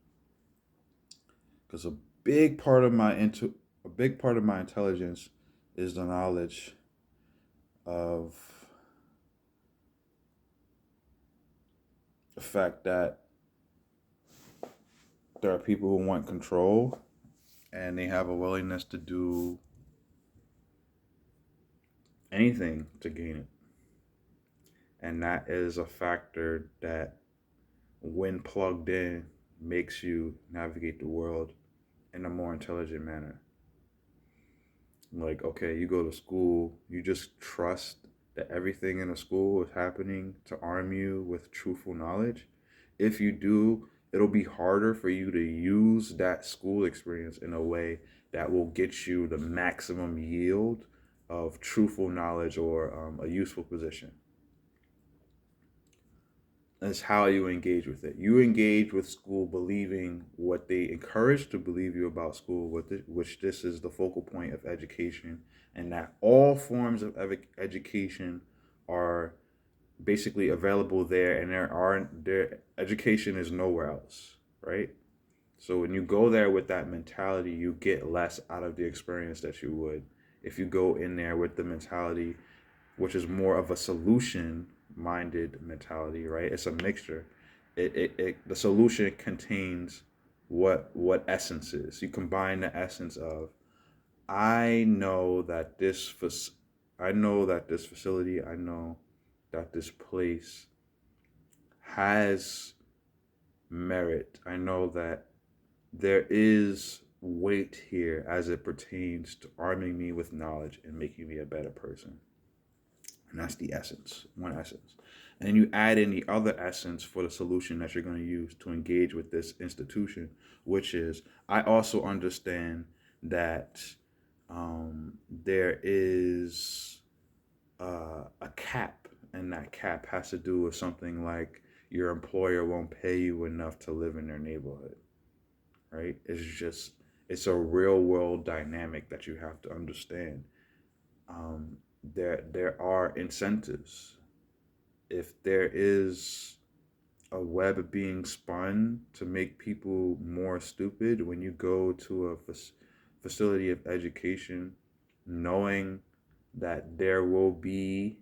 Because a big part of my intelligence is the knowledge of the fact that there are people who want control and they have a willingness to do anything to gain it. And that is a factor that, when plugged in, makes you navigate the world in a more intelligent manner. Like, okay, you go to school, you just trust that everything in a school is happening to arm you with truthful knowledge. If you do, it'll be harder for you to use that school experience in a way that will get you the maximum yield of truthful knowledge or a useful position. That's how you engage with it. You engage with school believing what they encourage to believe you about school, which this is the focal point of education, and that all forms of education are basically available there, and their education is nowhere else, right? So when you go there with that mentality, you get less out of the experience that you would if you go in there with the mentality, which is more of a solution minded mentality, right? It's a mixture. The solution contains what essence is. You combine the essence of, I know that I know that this facility, I know that this place has merit. I know that there is weight here as it pertains to arming me with knowledge and making me a better person. And that's the essence, one essence. And you add in the other essence for the solution that you're going to use to engage with this institution, which is, I also understand that there is a cap, and that cap has to do with something like your employer won't pay you enough to live in their neighborhood, right? It's a real world dynamic that you have to understand. Um, there are incentives. If there is a web being spun to make people more stupid, when you go to a facility of education, knowing that there will be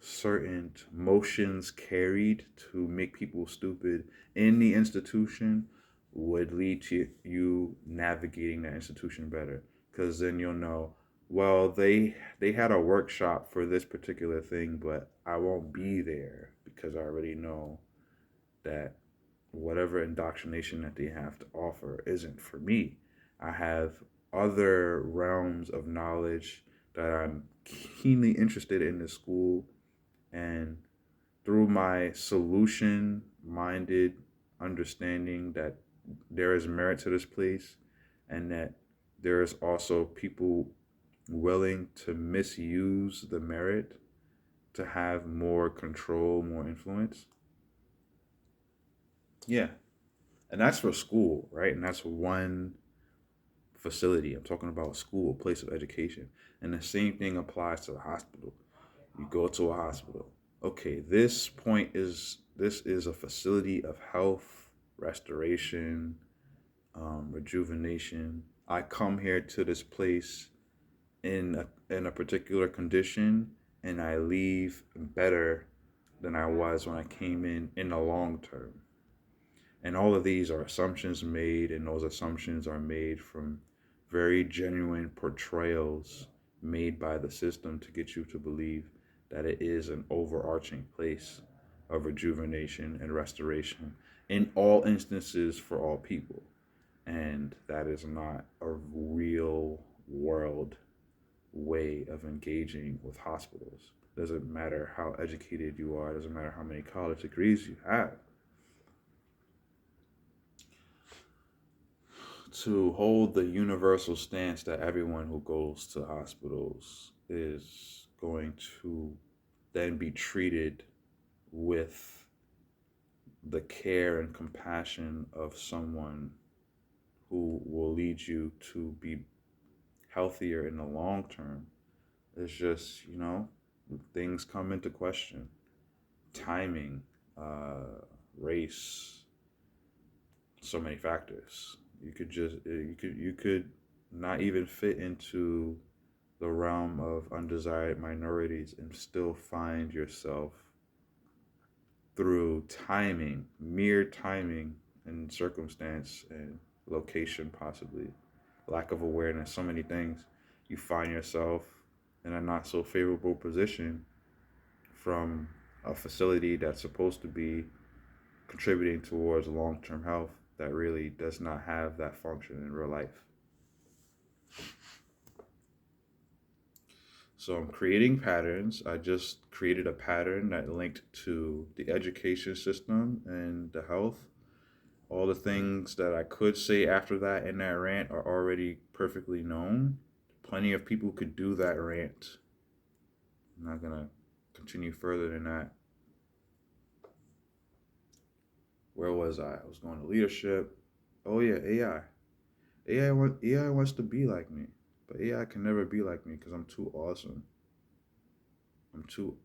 certain motions carried to make people stupid in the institution would lead to you navigating that institution better, because then you'll know, well, they had a workshop for this particular thing, but I won't be there because I already know that whatever indoctrination that they have to offer isn't for me. I have other realms of knowledge that I'm keenly interested in the school, and through my solution minded understanding that there is merit to this place, and that there is also people willing to misuse the merit to have more control, more influence. Yeah. And that's for school, right? And that's one facility. I'm talking about a school, a place of education. And the same thing applies to the hospital. You go to a hospital. Okay, this is a facility of health, restoration, rejuvenation. I come here to this place in a particular condition, and I leave better than I was when I came in the long term. And all of these are assumptions made, and those assumptions are made from very genuine portrayals made by the system to get you to believe that it is an overarching place of rejuvenation and restoration in all instances for all people. And that is not a real world way of engaging with hospitals. Doesn't matter how educated you are, doesn't matter how many college degrees you have. To hold the universal stance that everyone who goes to hospitals is going to then be treated with the care and compassion of someone who will lead you to be healthier in the long term is just, things come into question. Timing, race, so many factors. You could not even fit into the realm of undesired minorities and still find yourself through timing, mere timing and circumstance and location, possibly lack of awareness, so many things, you find yourself in a not so favorable position from a facility that's supposed to be contributing towards long-term health that really does not have that function in real life. So I'm creating patterns. I just created a pattern that linked to the education system and the health. All the things that I could say after that in that rant are already perfectly known. Plenty of people could do that rant. I'm not going to continue further than that. Where was I? I was going to leadership. Oh yeah, AI. AI wants to be like me, but AI can never be like me because I'm too awesome. I'm too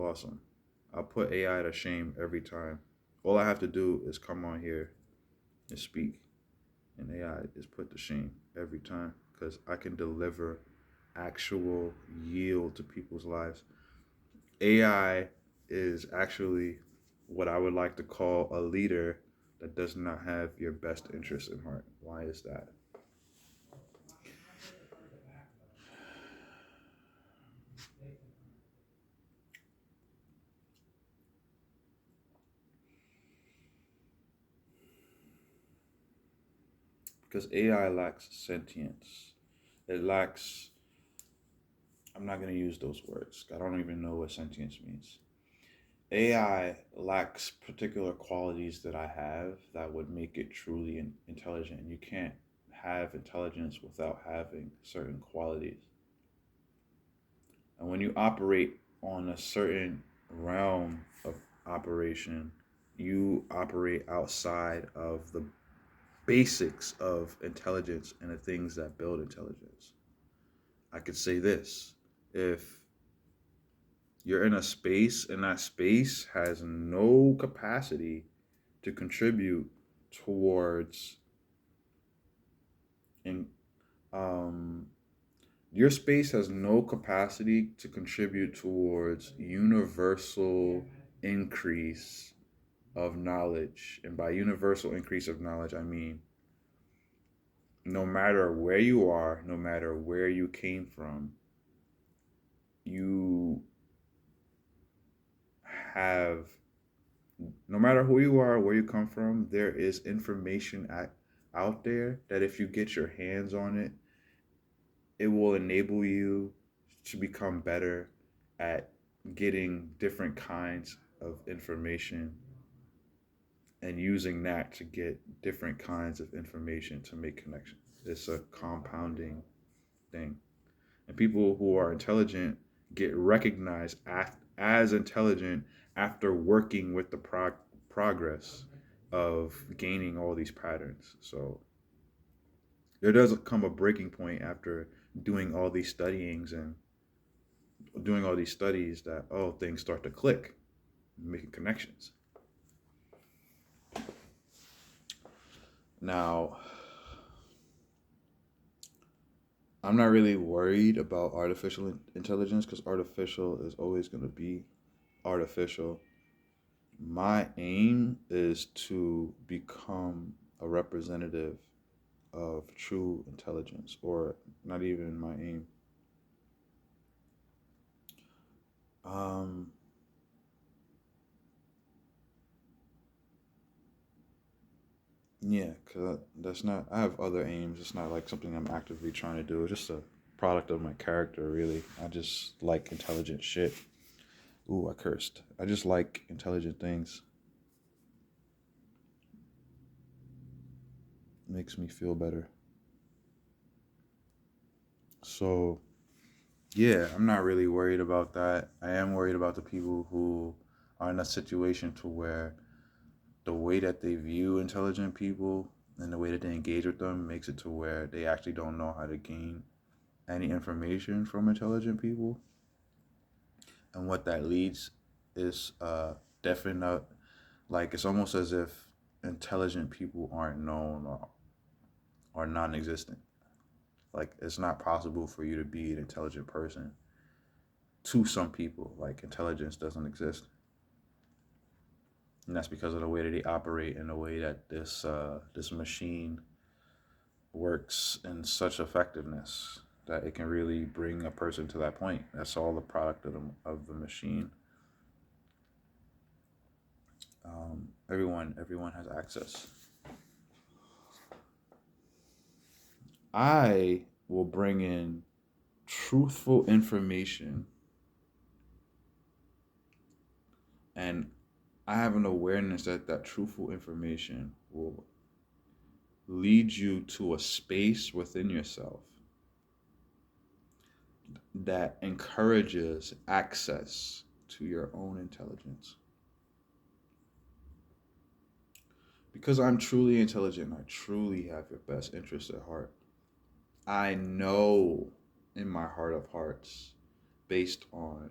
awesome. I'll put AI to shame every time. All I have to do is come on here and speak, and AI is put to shame every time because I can deliver actual yield to people's lives. AI is actually what I would like to call a leader that does not have your best interest in heart. Why is that? Because AI lacks sentience. It lacks, I'm not going to use those words. I don't even know what sentience means. AI lacks particular qualities that I have that would make it truly intelligent. And you can't have intelligence without having certain qualities. And when you operate on a certain realm of operation, you operate outside of the basics of intelligence and the things that build intelligence. I could say this: if you're in a space and that space has no capacity to contribute towards in, um, Your space has no capacity to contribute towards universal increase of knowledge. And by universal increase of knowledge, I mean no matter where you are, no matter where you came from, you have, no matter who you are, where you come from, there is information out there that if you get your hands on it, it will enable you to become better at getting different kinds of information and using that to get different kinds of information to make connections. It's a compounding thing. And people who are intelligent get recognized as intelligent after working with the progress of gaining all these patterns. So there does come a breaking point after doing all these studyings and doing all these studies that, oh, things start to click, making connections. Now, I'm not really worried about artificial intelligence because artificial is always going to be artificial. My aim is to become a representative of true intelligence, or not even my aim. Um, yeah, because that's not, I have other aims. It's not like something I'm actively trying to do. It's just a product of my character, really. I just like intelligent shit. Ooh, I cursed. I just like intelligent things. Makes me feel better. So, yeah, I'm not really worried about that. I am worried about the people who are in a situation to where the way that they view intelligent people and the way that they engage with them makes it to where they actually don't know how to gain any information from intelligent people. And what that leads is definite, like it's almost as if intelligent people aren't known or non-existent. Like it's not possible for you to be an intelligent person to some people. Like intelligence doesn't exist, and that's because of the way that they operate and the way that this machine works in such effectiveness that it can really bring a person to that point. That's all the product of the machine. Everyone has access. I will bring in truthful information, and I have an awareness that that truthful information will lead you to a space within yourself that encourages access to your own intelligence. Because I'm truly intelligent and I truly have your best interest at heart, I know in my heart of hearts, based on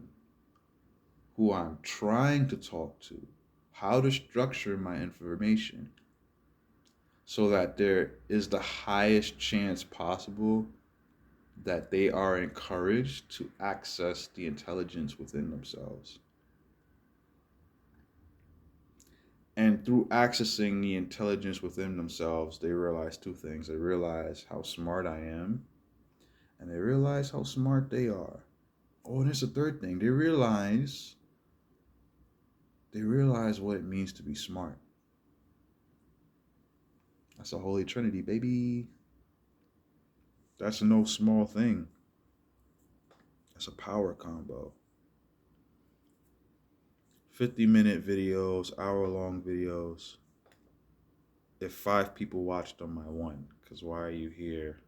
who I'm trying to talk to, how to structure my information so that there is the highest chance possible that they are encouraged to access the intelligence within themselves. And through accessing the intelligence within themselves, they realize two things. They realize how smart I am, and they realize how smart they are. Oh, and there's a third thing. They realize what it means to be smart. That's a holy trinity, baby. That's no small thing. That's a power combo. 50-minute videos, hour-long videos. If 5 people watched them, I won. Because why are you here?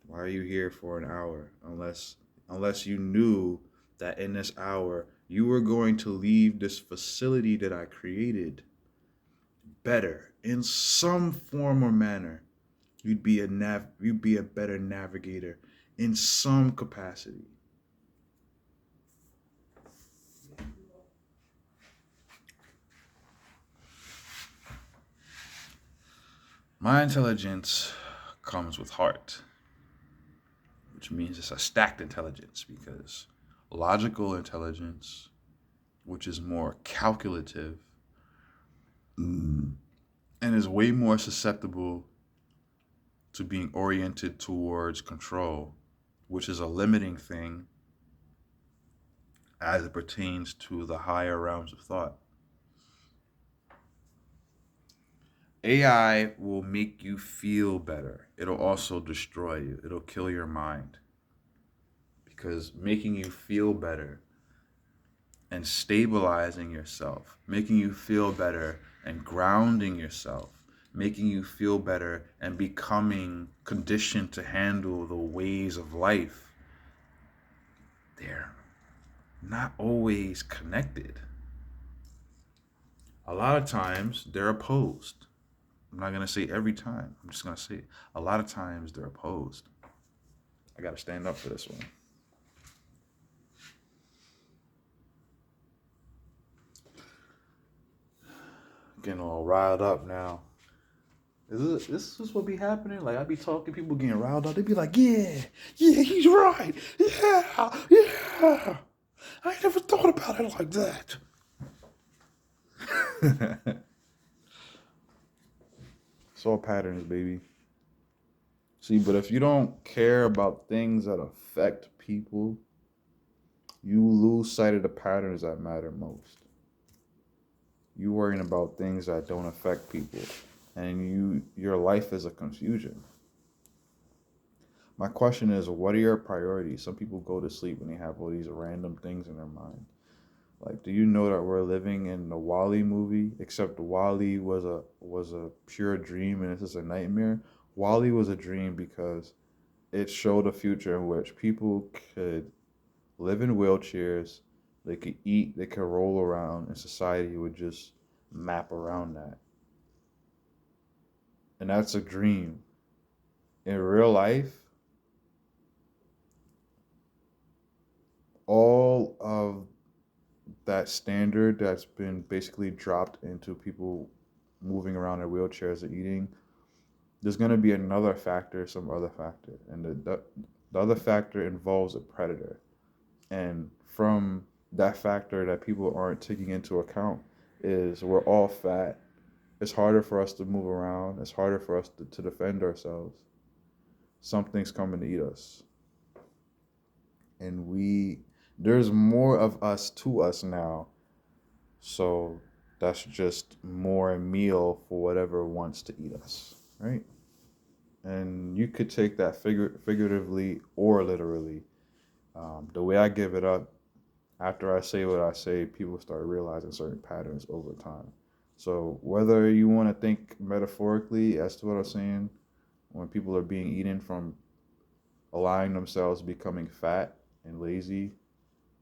Why are you here for an hour? Unless you knew that in this hour you were going to leave this facility that I created better in some form or manner. You'd be a better navigator in some capacity. My intelligence comes with heart. which means it's a stacked intelligence, because logical intelligence, which is more calculative, and is way more susceptible to being oriented towards control, which is a limiting thing as it pertains to the higher realms of thought. AI will make you feel better. It'll also destroy you. It'll kill your mind. Because making you feel better and stabilizing yourself, making you feel better and grounding yourself, making you feel better and becoming conditioned to handle the ways of life, they're not always connected. A lot of times they're opposed. I'm not going to say every time. I'm just going to say a lot of times they're opposed. I got to stand up for this one. Getting all riled up now. This is what be happening? Like, I be talking, people getting riled up. They be like, yeah, he's right. Yeah. I ain't never thought about it like that. It's all patterns, baby. See, but if you don't care about things that affect people, you lose sight of the patterns that matter most. You worrying about things that don't affect people, and your life is a confusion. My question is, what are your priorities? Some people go to sleep when they have all these random things in their mind. Like, do you know that we're living in the WALL-E movie? Except WALL-E was a pure dream and this is a nightmare. WALL-E was a dream because it showed a future in which people could live in wheelchairs, they could eat, they could roll around, and society would just map around that. And that's a dream. In real life, all of that standard that's been basically dropped into people moving around in wheelchairs and eating, there's going to be another factor, some other factor. And the other factor involves a predator. And from that factor that people aren't taking into account is we're all fat. It's harder for us to move around. It's harder for us to defend ourselves. Something's coming to eat us. And there's more of us to us now. So that's just more meal for whatever wants to eat us, right? And you could take that figuratively or literally. The way I give it up, after I say what I say, people start realizing certain patterns over time. So whether you want to think metaphorically as to what I'm saying, when people are being eaten from allowing themselves becoming fat and lazy,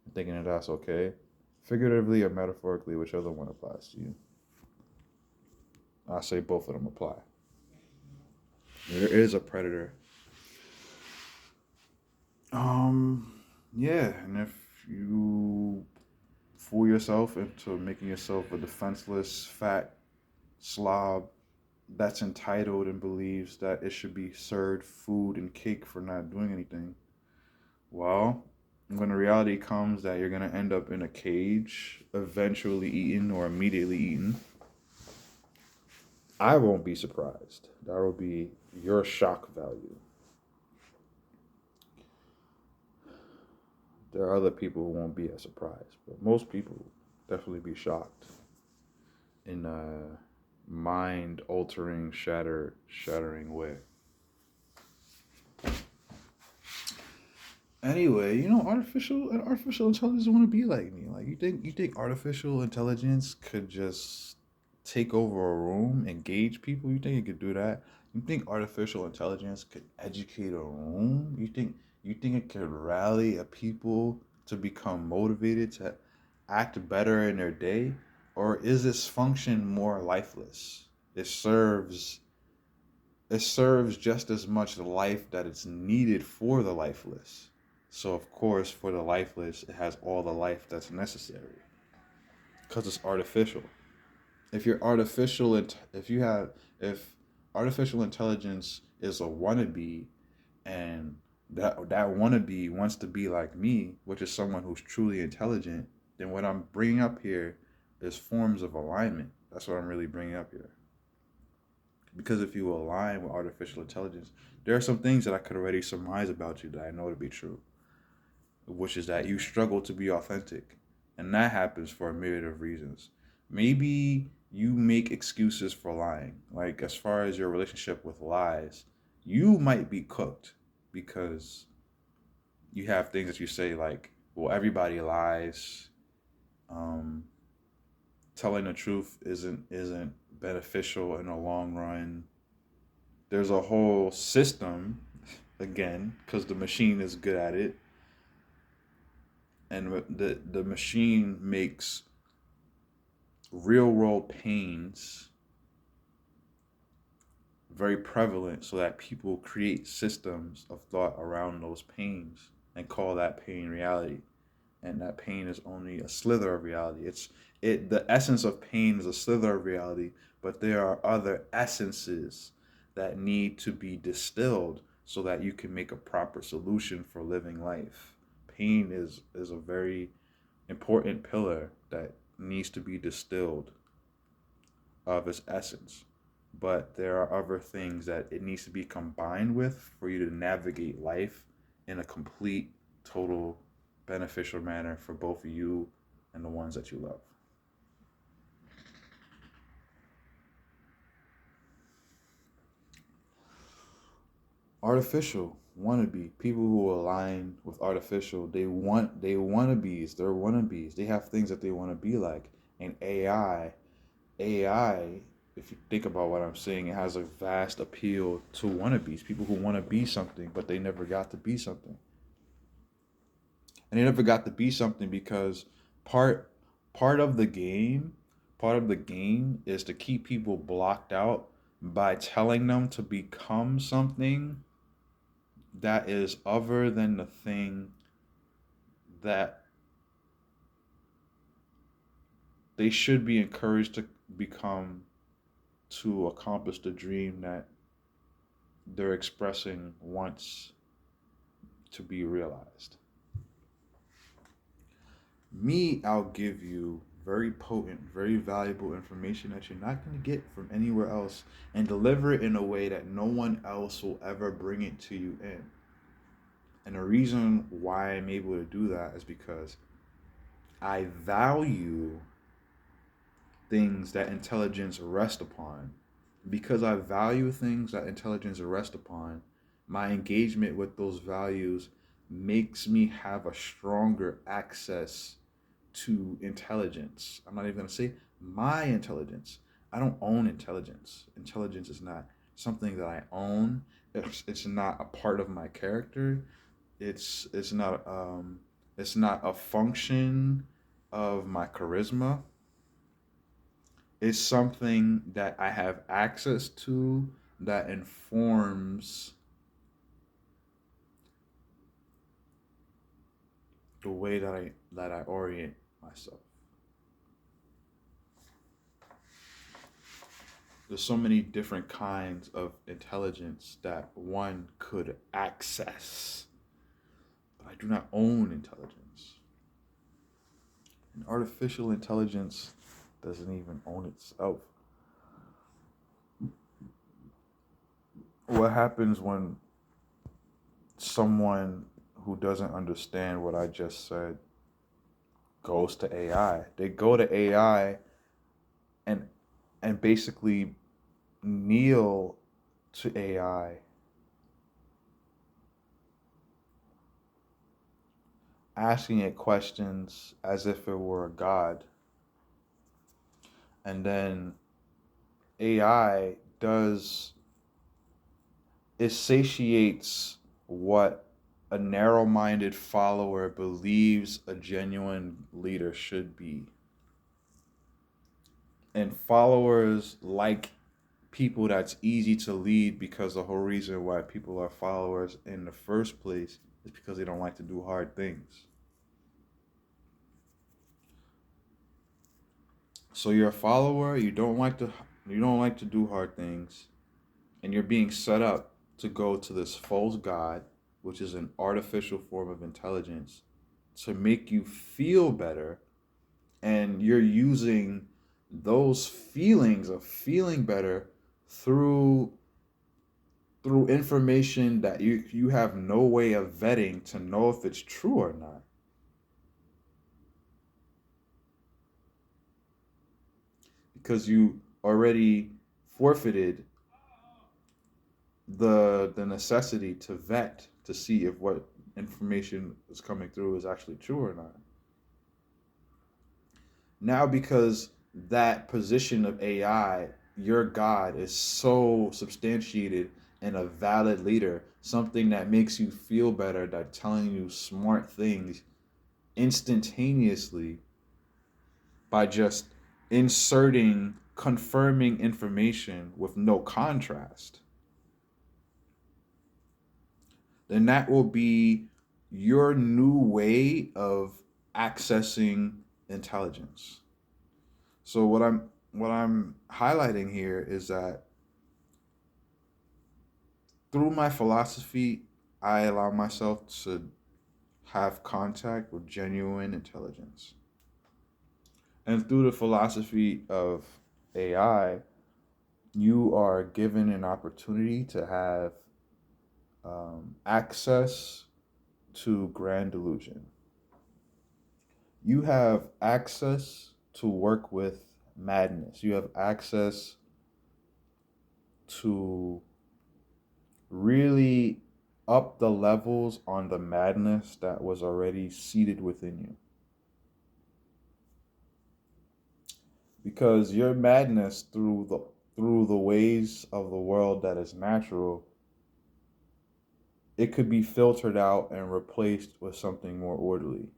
and thinking that that's okay, figuratively or metaphorically, whichever one applies to you. I say both of them apply. There is a predator. Yeah, and if you fool yourself into making yourself a defenseless, fat slob that's entitled and believes that it should be served food and cake for not doing anything, well, when the reality comes that you're going to end up in a cage, eventually eaten or immediately eaten, I won't be surprised. That will be your shock value. There are other people who won't be as surprised, but most people definitely be shocked in a mind-altering, shattering way. Anyway, artificial intelligence want to be like me. Like, you think artificial intelligence could just take over a room, engage people? You think it could do that? You think artificial intelligence could educate a room? You think it could rally a people to become motivated to act better in their day? Or is this function more lifeless? It serves just as much life that it's needed for the lifeless. So of course, for the lifeless, it has all the life that's necessary because it's artificial. If you're artificial, if artificial intelligence is a wannabe, and that wannabe wants to be like me, which is someone who's truly intelligent, then what I'm bringing up here is forms of alignment. That's what I'm really bringing up here. Because if you align with artificial intelligence, there are some things that I could already surmise about you that I know to be true, which is that you struggle to be authentic. And that happens for a myriad of reasons. Maybe you make excuses for lying. Like, as far as your relationship with lies, you might be cooked because you have things that you say like, well, everybody lies. Um, Telling the truth isn't beneficial in the long run. There's a whole system, again, because the machine is good at it, and the machine makes real world pains very prevalent so that people create systems of thought around those pains and call that pain reality. And that pain is only a slither of reality. The essence of pain is a slither of reality, but there are other essences that need to be distilled so that you can make a proper solution for living life. Pain is a very important pillar that needs to be distilled of its essence. But there are other things that it needs to be combined with for you to navigate life in a complete, total, beneficial manner for both of you and the ones that you love. Artificial wannabe people who align with artificial, they wannabes. They're wannabes. They have things that they want to be like. And AI, if you think about what I'm saying, it has a vast appeal to wannabes, people who want to be something, but they never got to be something. And they never got to be something because part part of the game, part of the game is to keep people blocked out by telling them to become something that is other than the thing that they should be encouraged to become to accomplish the dream that they're expressing wants to be realized. Me, I'll give you very potent, very valuable information that you're not going to get from anywhere else and deliver it in a way that no one else will ever bring it to you in. And the reason why I'm able to do that is because I value things that intelligence rests upon. Because I value things that intelligence rests upon, my engagement with those values makes me have a stronger access to intelligence. I'm not even going to say my intelligence. I don't own intelligence. Intelligence is not something that I own. It's not a part of my character. It's not it's not a function of my charisma. It's something that I have access to that informs the way that I orient myself. There's so many different kinds of intelligence that one could access, but I do not own intelligence. And artificial intelligence doesn't even own itself. What happens when someone who doesn't understand what I just said goes to AI? They go to AI and basically kneel to AI, asking it questions as if it were a god. And then AI does, it satiates what a narrow minded follower believes a genuine leader should be. And followers like people that's easy to lead because the whole reason why people are followers in the first place is because they don't like to do hard things. So you're a follower, you don't like to do hard things, and you're being set up to go to this false god which is an artificial form of intelligence, to make you feel better, and you're using those feelings of feeling better through information that you have no way of vetting to know if it's true or not. Because you already forfeited the necessity to vet to see if what information is coming through is actually true or not. Now, because that position of AI, your God, is so substantiated and a valid leader, something that makes you feel better, that telling you smart things instantaneously by just inserting confirming information with no contrast, then that will be your new way of accessing intelligence. So what I'm highlighting here is that through my philosophy, I allow myself to have contact with genuine intelligence. And through the philosophy of AI, you are given an opportunity to have access to grand delusion. You have access to work with madness. You have access to really up the levels on the madness that was already seated within you. Because your madness through the ways of the world that is natural, it could be filtered out and replaced with something more orderly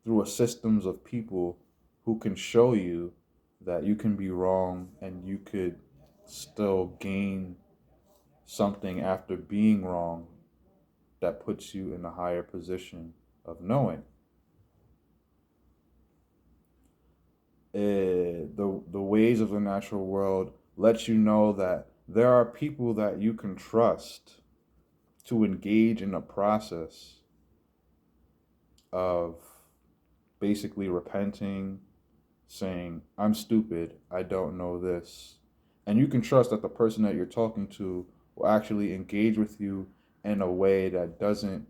through a systems of people who can show you that you can be wrong and you could still gain something after being wrong that puts you in a higher position of knowing. The ways of the natural world let you know that there are people that you can trust to engage in a process of basically repenting, saying, I'm stupid, I don't know this. And you can trust that the person that you're talking to will actually engage with you in a way that doesn't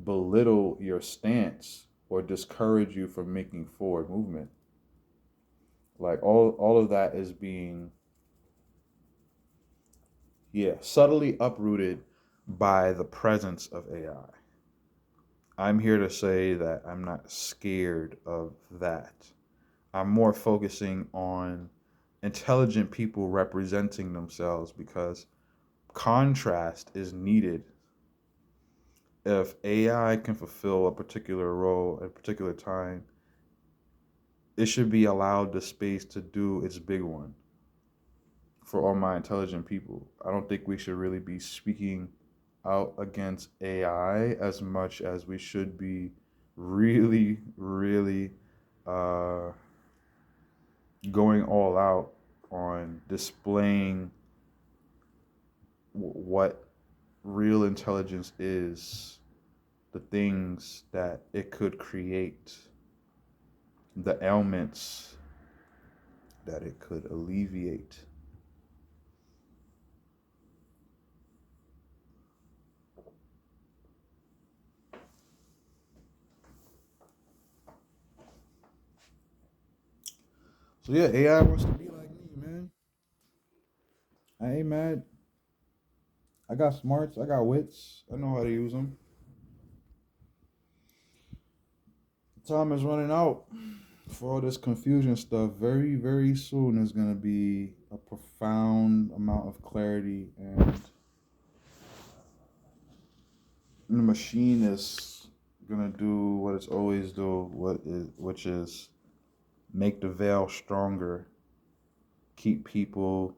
belittle your stance or discourage you from making forward movement. Like all of that is being, yeah, subtly uprooted by the presence of AI. I'm here to say that I'm not scared of that. I'm more focusing on intelligent people representing themselves, because contrast is needed. If AI can fulfill a particular role at a particular time, it should be allowed the space to do its big one. For all my intelligent people, I don't think we should really be speaking out against AI as much as we should be really, really uh, going all out on displaying what real intelligence is, the things that it could create, the ailments that it could alleviate. So yeah, AI wants to be like me, man. I ain't mad. I got smarts. I got wits. I know how to use them. Time is running out for all this confusion stuff. Very, very soon is going to be a profound amount of clarity, and the machine is going to do what it's always do, which is make the veil stronger, keep people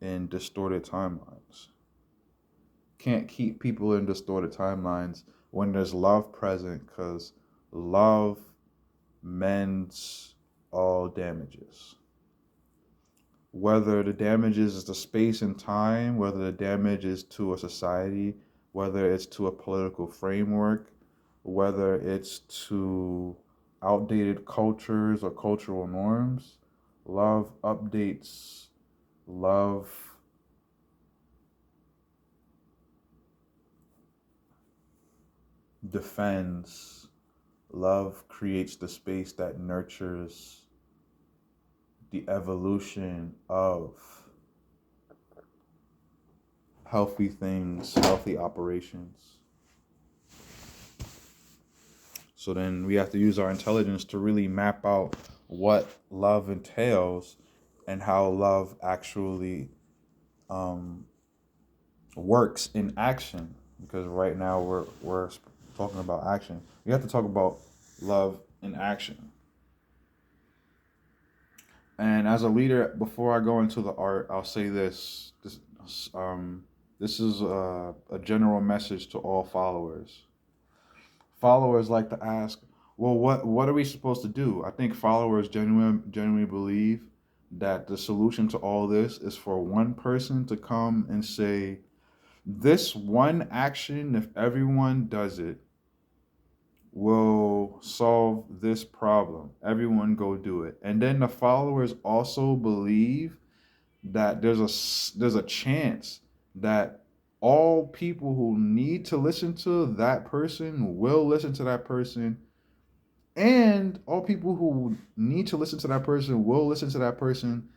in distorted timelines. Can't keep people in distorted timelines when there's love present, because love mends all damages. Whether the damage is to space and time, whether the damage is to a society, whether it's to a political framework, whether it's to outdated cultures or cultural norms. Love updates, love defends, love creates the space that nurtures the evolution of healthy things, healthy operations. So then we have to use our intelligence to really map out what love entails and how love actually works in action. Because right now we're talking about action. We have to talk about love in action. And as a leader, before I go into the art, I'll say this. This is a general message to all followers. Followers like to ask, well, what are we supposed to do? I think followers genuinely believe that the solution to all this is for one person to come and say, this one action, if everyone does it, will solve this problem. Everyone go do it. And then the followers also believe that there's a chance that all people who need to listen to that person will listen to that person, and all people who need to listen to that person will listen to that person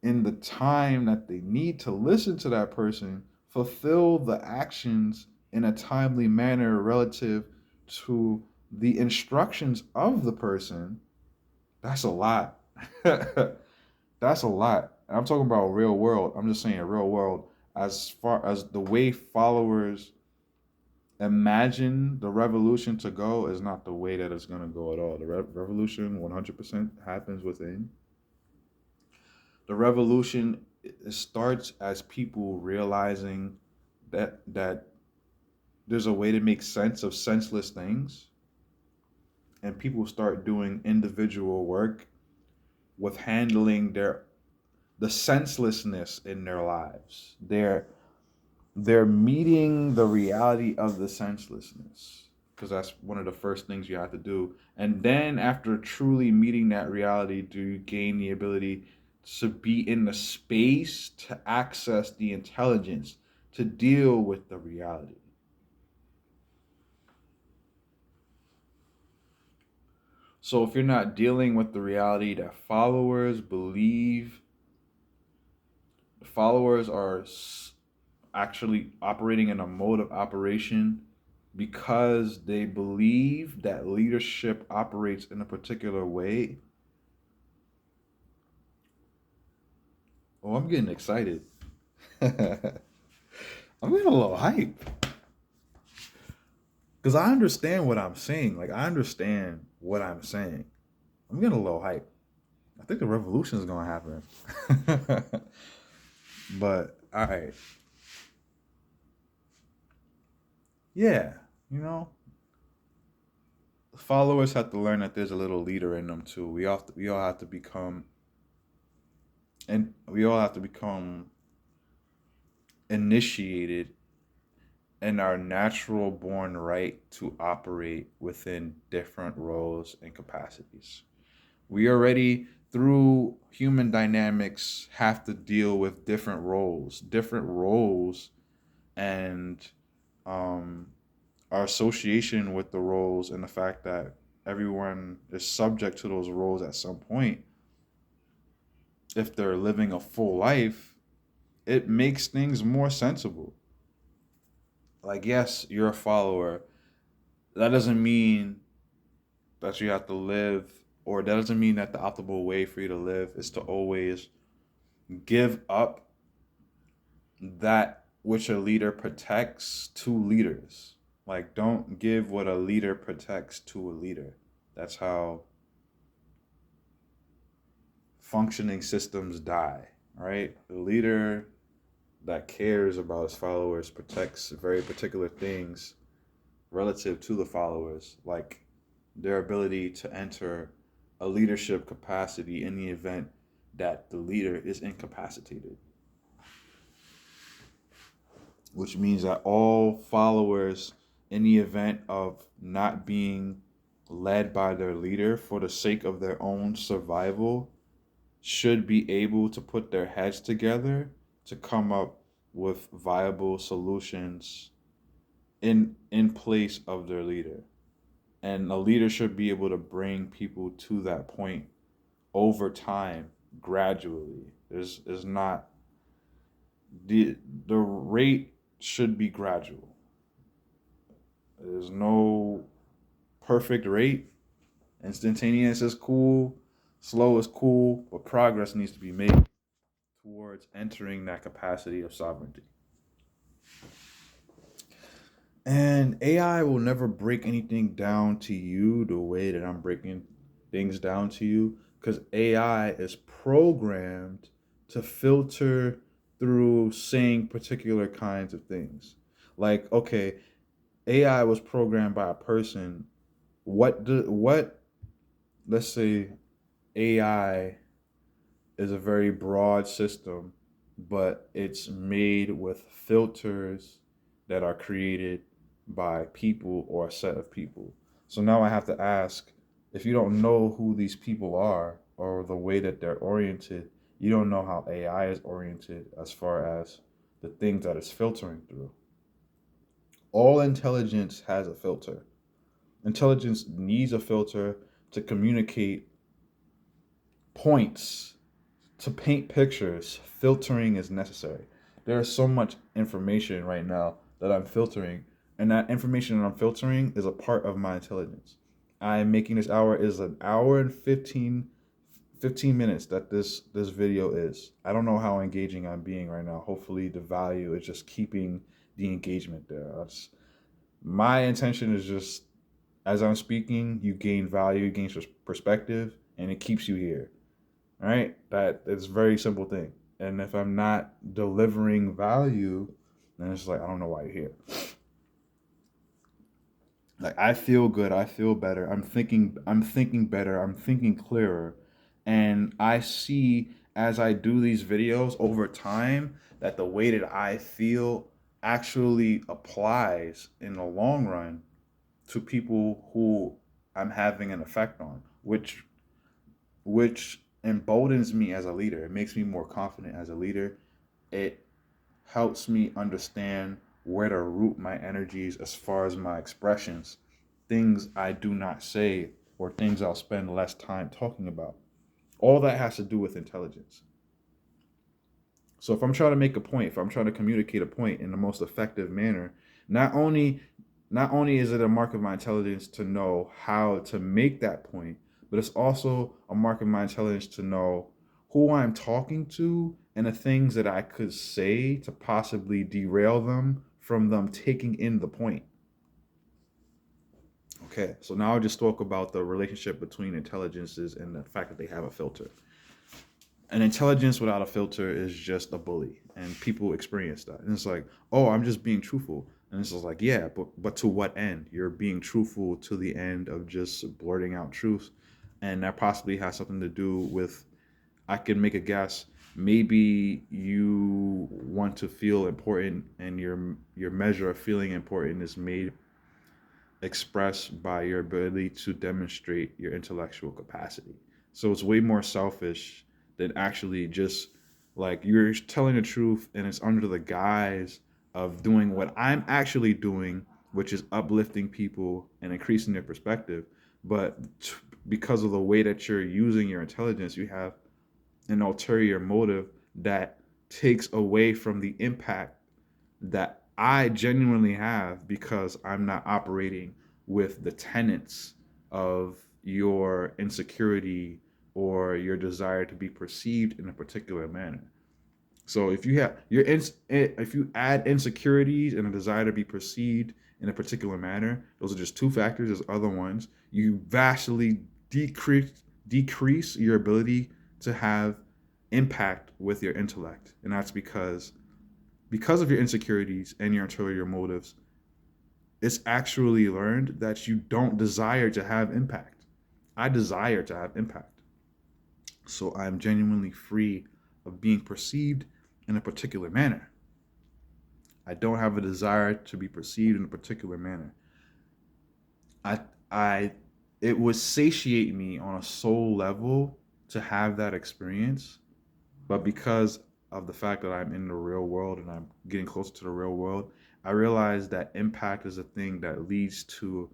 in the time that they need to listen to that person, fulfill the actions in a timely manner relative to the instructions of the person. That's a lot. That's a lot. And I'm talking about real world. I'm just saying real world. As far as the way followers imagine the revolution to go is not the way that it's going to go at all. The revolution 100% happens within. The revolution, it starts as people realizing that there's a way to make sense of senseless things, and people start doing individual work with handling the senselessness in their lives. They're meeting the reality of the senselessness, because that's one of the first things you have to do. And then after truly meeting that reality, do you gain the ability to be in the space to access the intelligence to deal with the reality. So if you're not dealing with the reality that followers believe, followers are actually operating in a mode of operation because they believe that leadership operates in a particular way. Oh, I'm getting excited. I'm getting a little hype. Because I understand what I'm saying. Like, I understand what I'm saying. I'm getting a little hype. I think the revolution is going to happen. But, all right. Yeah, you know, followers have to learn that there's a little leader in them too. We all have to become, and we all have to become initiated in our natural born right to operate within different roles and capacities. We already, through human dynamics, have to deal with different roles, and um, our association with the roles, and the fact that everyone is subject to those roles at some point. If they're living a full life, it makes things more sensible. Like, yes, you're a follower. That doesn't mean that you have to live, or that doesn't mean that the optimal way for you to live is to always give up that which a leader protects to leaders. Like, don't give what a leader protects to a leader. That's how functioning systems die, right? The leader that cares about his followers protects very particular things relative to the followers, like their ability to enter a leadership capacity in the event that the leader is incapacitated. which means that all followers, in the event of not being led by their leader for the sake of their own survival, should be able to put their heads together to come up with viable solutions in place of their leader. And a leader should be able to bring people to that point over time, gradually. There's not the rate should be gradual. There's no perfect rate. Instantaneous is cool, slow is cool, but progress needs to be made towards entering that capacity of sovereignty. And AI will never break anything down to you the way that I'm breaking things down to you, because AI is programmed to filter through saying particular kinds of things. Like, okay, AI was programmed by a person. What let's say AI is a very broad system, but it's made with filters that are created by people or a set of people. So now I have to ask, if you don't know who these people are or the way that they're oriented, you don't know how AI is oriented as far as the things that it's filtering through. All intelligence has a filter. Intelligence needs a filter to communicate points, to paint pictures. Filtering is necessary. There is so much information right now that I'm filtering, and that information that I'm filtering is a part of my intelligence. I am making this hour is an hour and 15 minutes that this video is. I don't know how engaging I'm being right now. Hopefully the value is just keeping the engagement there. My intention is just, as I'm speaking, you gain value, you gain perspective, and it keeps you here. All right, that is a very simple thing. And if I'm not delivering value, then it's like I don't know why you're here. Like I feel good, I feel better. I'm thinking better, I'm thinking clearer. And I see as I do these videos over time that the way that I feel actually applies in the long run to people who I'm having an effect on, which emboldens me as a leader. It makes me more confident as a leader. It helps me understand where to root my energies as far as my expressions, things I do not say or things I'll spend less time talking about. All that has to do with intelligence. So if I'm trying to make a point, if I'm trying to communicate a point in the most effective manner, not only not only is it a mark of my intelligence to know how to make that point, but it's also a mark of my intelligence to know who I'm talking to and the things that I could say to possibly derail them from them taking in the point. Okay, so now I'll just talk about the relationship between intelligences and the fact that they have a filter. An intelligence without a filter is just a bully, and people experience that. And it's like, oh, I'm just being truthful. And it's just like, yeah, but to what end? You're being truthful to the end of just blurting out truth, and that possibly has something to do with, I can make a guess. Maybe you want to feel important, and your measure of feeling important is made expressed by your ability to demonstrate your intellectual capacity. So it's way more selfish than actually just like you're telling the truth and it's under the guise of doing what I'm actually doing, which is uplifting people and increasing their perspective. But because of the way that you're using your intelligence, you have an ulterior motive that takes away from the impact that I genuinely have because I'm not operating with the tenets of your insecurity or your desire to be perceived in a particular manner. So if you have if you add insecurities and a desire to be perceived in a particular manner, those are just two factors. There's other ones. You vastly decrease your ability to have impact with your intellect, and that's because of your insecurities and your ulterior motives, it's actually learned that you don't desire to have impact. I desire to have impact. So I'm genuinely free of being perceived in a particular manner. I don't have a desire to be perceived in a particular manner. I I it would satiate me on a soul level to have that experience, but because of the fact that I'm in the real world and I'm getting closer to the real world, I realize that impact is a thing that leads to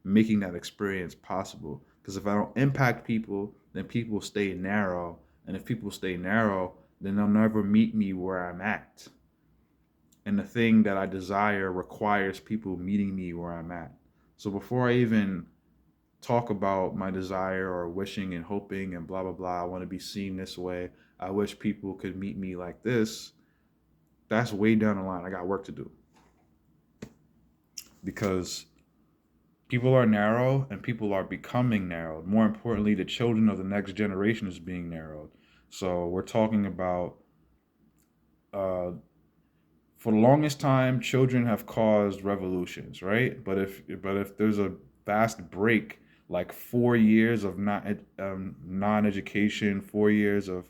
making that experience possible. Because if I don't impact people, then people stay narrow. And if people stay narrow, then they'll never meet me where I'm at. And the thing that I desire requires people meeting me where I'm at. So before I even talk about my desire or wishing and hoping and blah blah blah, I want to be seen this way, I wish people could meet me like this, that's way down the line. I got work to do. Because people are narrow and people are becoming narrowed. More importantly, the children of the next generation is being narrowed. So we're talking about uh, for the longest time, children have caused revolutions, right? But if there's a vast break, like 4 years of not non-education, 4 years of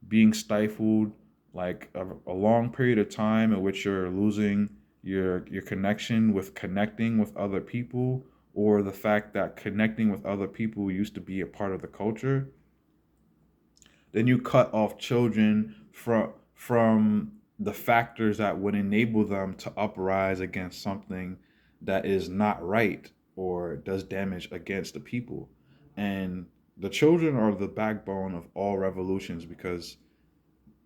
being stifled, like a long period of time in which you're losing your connection with connecting with other people, or the fact that connecting with other people used to be a part of the culture, then you cut off children from the factors that would enable them to uprise against something that is not right or does damage against the people. And the children are the backbone of all revolutions because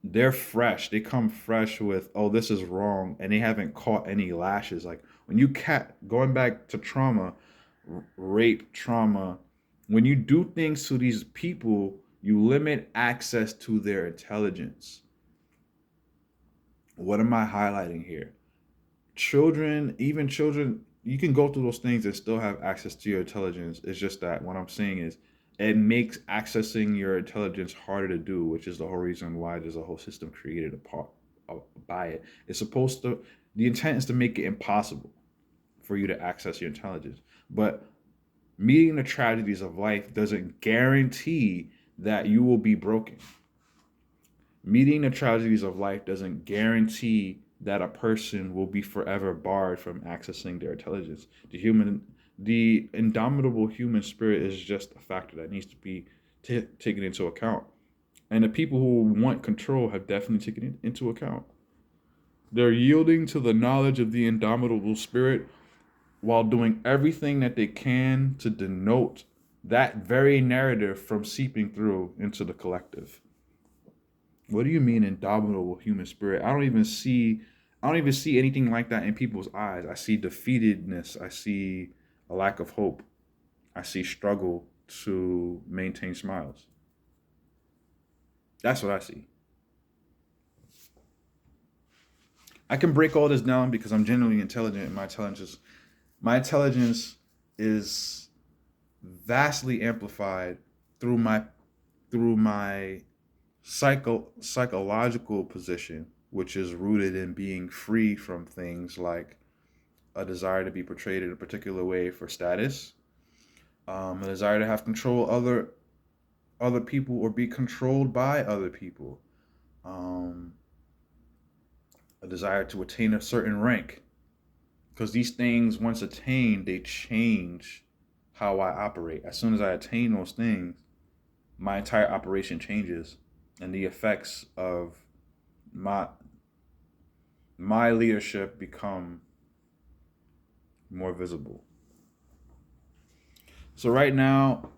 they're fresh. They come fresh with, oh, this is wrong, and they haven't caught any lashes. Like when you going back to trauma, rape trauma, when you do things to these people, you limit access to their intelligence. What am I highlighting here? Children, even children, you can go through those things and still have access to your intelligence. It's just that what I'm saying is it makes accessing your intelligence harder to do, which is the whole reason why there's a whole system created apart by it. It's supposed to, the intent is to make it impossible for you to access your intelligence. But meeting the tragedies of life doesn't guarantee that you will be broken. Meeting the tragedies of life doesn't guarantee that a person will be forever barred from accessing their intelligence. The indomitable human spirit is just a factor that needs to be taken into account. And the people who want control have definitely taken it into account. They're yielding to the knowledge of the indomitable spirit while doing everything that they can to denote that very narrative from seeping through into the collective. What do you mean indomitable human spirit? I don't even see anything like that in people's eyes. I see defeatedness. I see a lack of hope. I see struggle to maintain smiles. That's what I see. I can break all this down because I'm genuinely intelligent and my intelligence is vastly amplified through my psychological position, which is rooted in being free from things like a desire to be portrayed in a particular way for status, a desire to have control other people or be controlled by other people, um, a desire to attain a certain rank. Because these things, once attained, they change how I operate. As soon as I attain those things, my entire operation changes, and the effects of my my leadership become more visible. So right now,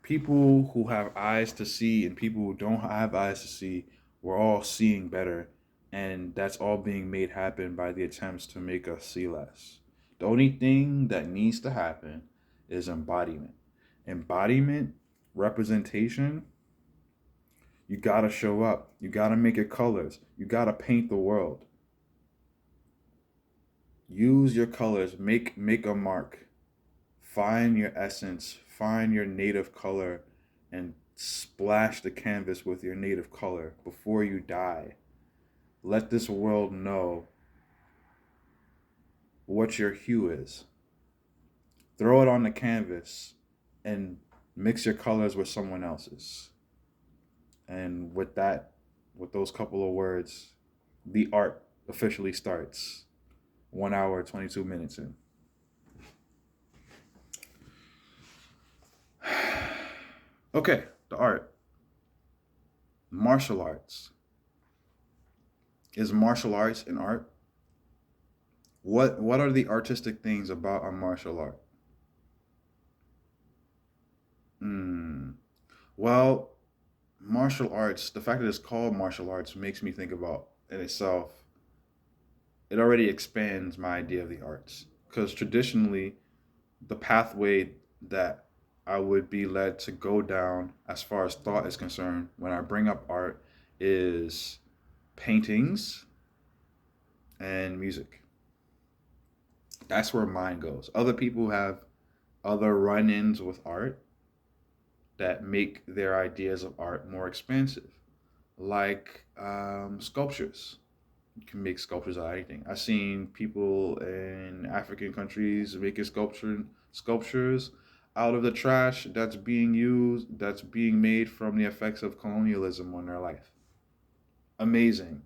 people who have eyes to see and people who don't have eyes to see, we're all seeing better, and that's all being made happen by the attempts to make us see less. The only thing that needs to happen is embodiment. Embodiment, representation, you gotta show up. You gotta make your colors. You gotta paint the world. Use your colors. Make a mark. Find your essence. Find your native color, and splash the canvas with your native color before you die. Let this world know what your hue is. Throw it on the canvas and mix your colors with someone else's. And with those couple of words, the art officially starts. 1 hour, 22 minutes in. Okay, the art. Martial arts. Is martial arts an art? What are the artistic things about a martial art? Hmm. Well, martial arts, the fact that it's called martial arts makes me think about in itself, it already expands my idea of the arts. Because traditionally, the pathway that I would be led to go down as far as thought is concerned when I bring up art is paintings and music. That's where mine goes. Other people have other run ins with art that make their ideas of art more expansive, like sculptures. You can make sculptures out of anything. I've seen people in African countries making sculptures out of the trash that's being made from the effects of colonialism on their life. Amazing,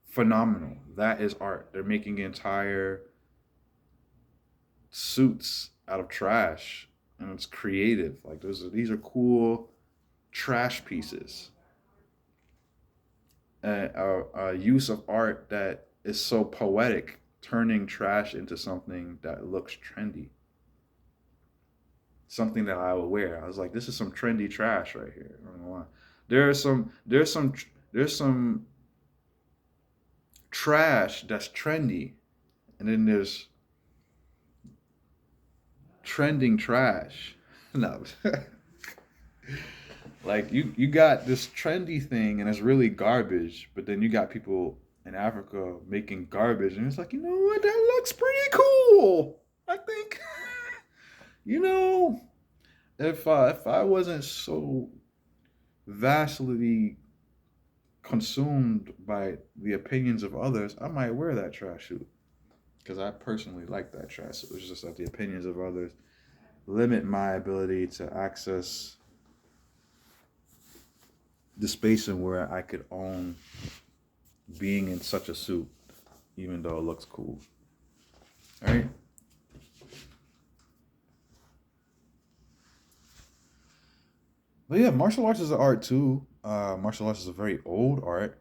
phenomenal. That is art. They're making entire suits out of trash, and it's creative. Like these are cool trash pieces. A use of art that is so poetic, turning trash into something that looks trendy, something that I would wear. I was like, this is some trendy trash right here. I don't know why. There's some trash that's trendy, and then there's trending trash. No, like you got this trendy thing, and it's really garbage. But then you got people in Africa making garbage, and it's like, you know what? That looks pretty cool. I think, you know, if I wasn't so vastly consumed by the opinions of others, I might wear that trash suit because I personally like that trash suit. It's just that the opinions of others limit my ability to access the space in where I could own being in such a suit, even though it looks cool. All right. But yeah, martial arts is an art too. Martial arts is a very old art.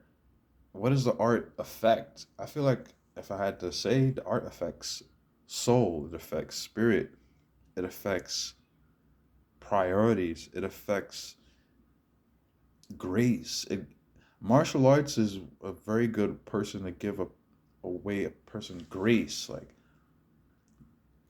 What does the art affect? I feel like if I had to say, the art affects soul, it affects spirit, it affects priorities, it affects grace. Martial arts is a very good person to give a way a person grace, like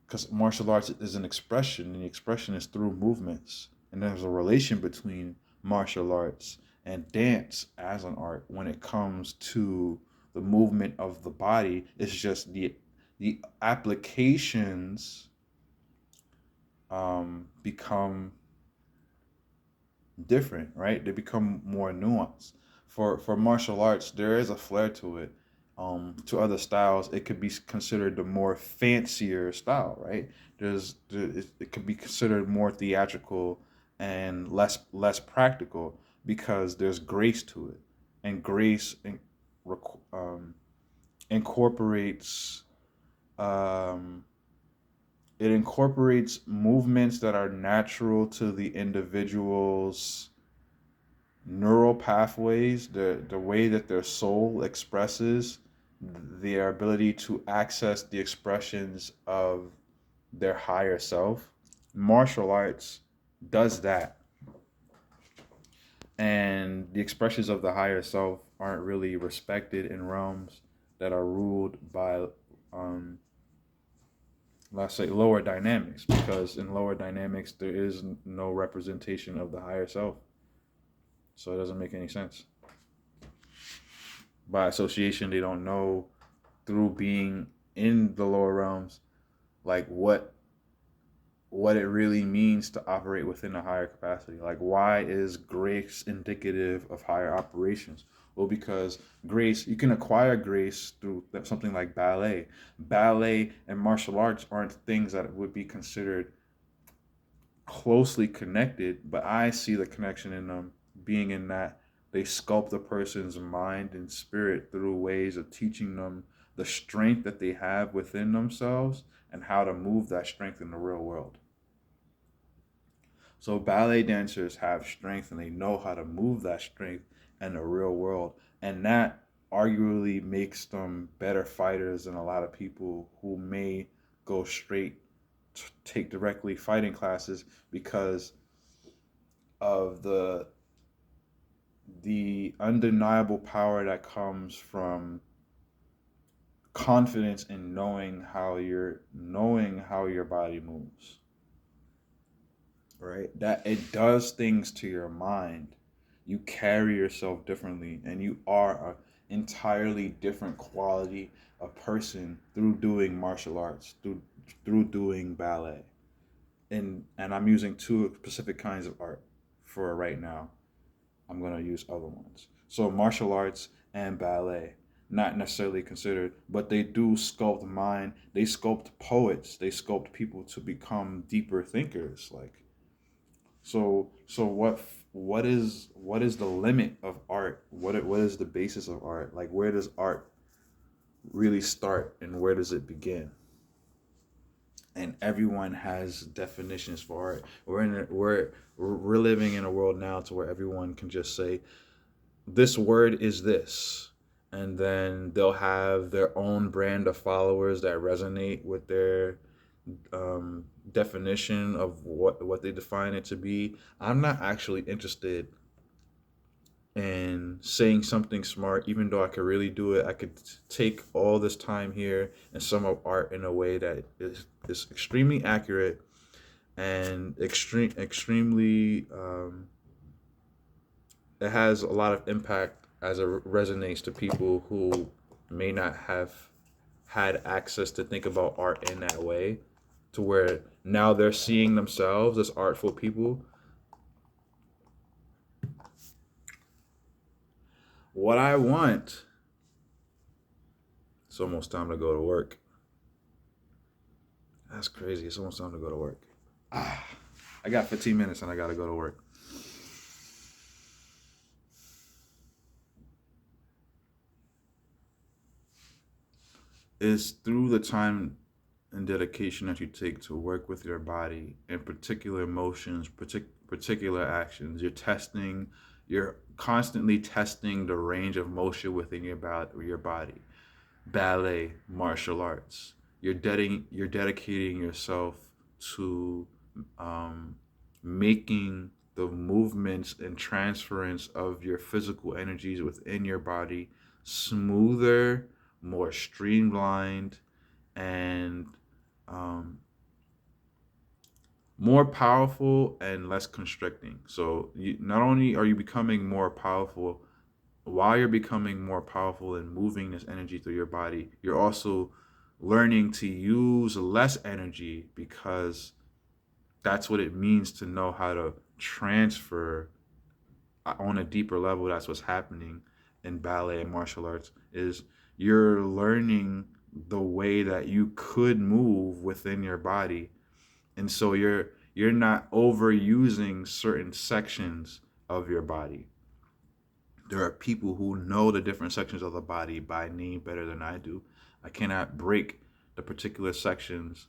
because martial arts is an expression, and the expression is through movements, and there's a relation between martial arts and dance as an art when it comes to the movement of the body. It's just the applications become different, right? They become more nuanced. For martial arts, there is a flair to it. To other styles, it could be considered the more fancier style, right? It could be considered more theatrical and less practical because there's grace to it, and grace um, incorporates um, it incorporates movements that are natural to the individual's neural pathways, the way that their soul expresses their ability to access the expressions of their higher self. Martial arts does that. And the expressions of the higher self aren't really respected in realms that are ruled by um, let's say lower dynamics, because in lower dynamics there is no representation of the higher self, so it doesn't make any sense. By association, they don't know through being in the lower realms like what it really means to operate within a higher capacity. Like, why is grace indicative of higher operations? Well, because grace, you can acquire grace through something like ballet. Ballet and martial arts aren't things that would be considered closely connected, but I see the connection in them being in that They sculpt a person's mind and spirit through ways of teaching them the strength that they have within themselves and how to move that strength in the real world. So ballet dancers have strength and they know how to move that strength in the real world. And that arguably makes them better fighters than a lot of people who may go straight to take directly fighting classes because of the undeniable power that comes from confidence in knowing how your body moves, right? That it does things to your mind. You carry yourself differently and you are an entirely different quality of person through doing martial arts, through doing ballet. And I'm using two specific kinds of art for right now. I'm going to use other ones. So martial arts and ballet, not necessarily considered, but they do sculpt mind. They sculpt poets. They sculpt people to become deeper thinkers. Like so, what is the limit of art? What is the basis of art? Like where does art really start and where does it begin? And everyone has definitions for art. We're living in a world now to where everyone can just say this word is this, and then they'll have their own brand of followers that resonate with their definition of what they define it to be. I'm not actually interested in saying something smart, even though I could really do it. I could take all this time here and sum up art in a way that is extremely accurate and extremely it has a lot of impact as it resonates to people who may not have had access to think about art in that way, to where now they're seeing themselves as artful people. What I want, it's almost time to go to work. That's crazy. It's almost time to go to work. I got 15 minutes and I got to go to work. It's through the time and dedication that you take to work with your body and particular emotions, particular actions. You're constantly testing the range of motion within your body. Ballet, martial arts. You're dedicating yourself to um, making the movements and transference of your physical energies within your body smoother, more streamlined, and um, more powerful and less constricting. So not only are you becoming more powerful, while you're becoming more powerful and moving this energy through your body, you're also learning to use less energy because that's what it means to know how to transfer on a deeper level. That's what's happening in ballet and martial arts is you're learning the way that you could move within your body, and so you're not overusing certain sections of your body. There are people who know the different sections of the body by name better than I do. I cannot break the particular sections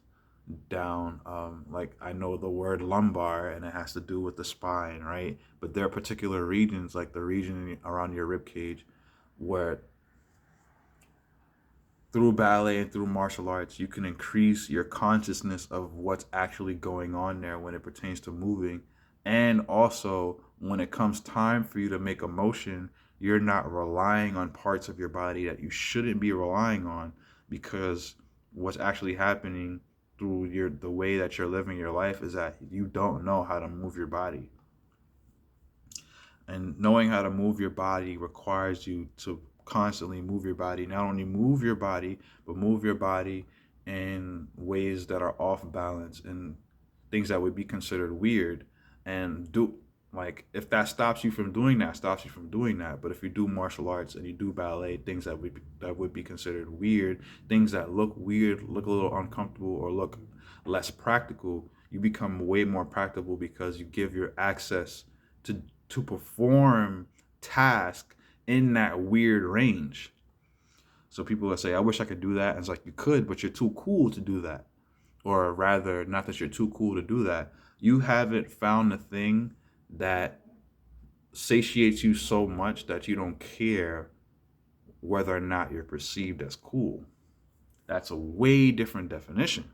down. Like I know the word lumbar and it has to do with the spine, right? But there are particular regions, like the region around your rib cage, where through ballet and through martial arts, you can increase your consciousness of what's actually going on there when it pertains to moving. And also, when it comes time for you to make a motion, you're not relying on parts of your body that you shouldn't be relying on because what's actually happening through the way that you're living your life is that you don't know how to move your body. And knowing how to move your body requires you to constantly move your body. Not only move your body, but move your body in ways that are off balance and things that would be considered weird. And do like if that stops you from doing that, stops you from doing that. But if you do martial arts and you do ballet, things that would be considered weird, things that look weird, look a little uncomfortable, or look less practical, you become way more practical because you give your access to perform task in that weird range. So people will say, I wish I could do that. And it's like, you could, but you're too cool to do that. Or rather, not that you're too cool to do that. You haven't found the thing that satiates you so much that you don't care whether or not you're perceived as cool. That's a way different definition.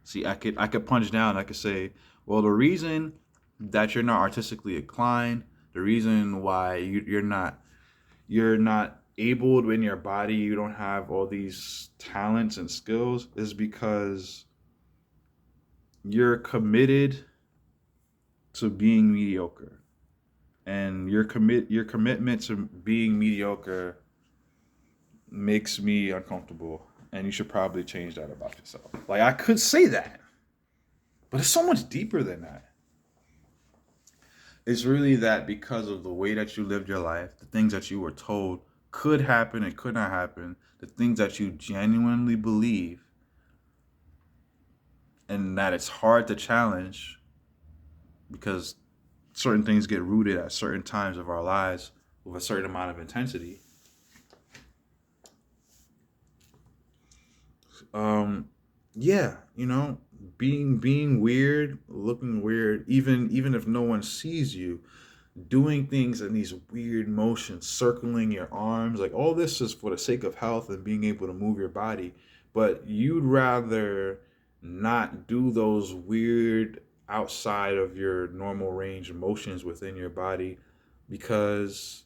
See, I could punch down. I could say, well, the reason that you're not artistically inclined, the reason why you're not able in your body, you don't have all these talents and skills, is because you're committed to being mediocre, and your commitment to being mediocre makes me uncomfortable, and you should probably change that about yourself. Like, I could say that, but it's so much deeper than that. It's really that because of the way that you lived your life, the things that you were told could happen and could not happen, the things that you genuinely believe, and that it's hard to challenge because certain things get rooted at certain times of our lives with a certain amount of intensity. Um, yeah, being weird, looking weird, even if no one sees you, doing things in these weird motions, circling your arms, like all this is for the sake of health and being able to move your body. But you'd rather not do those weird outside of your normal range of motions within your body because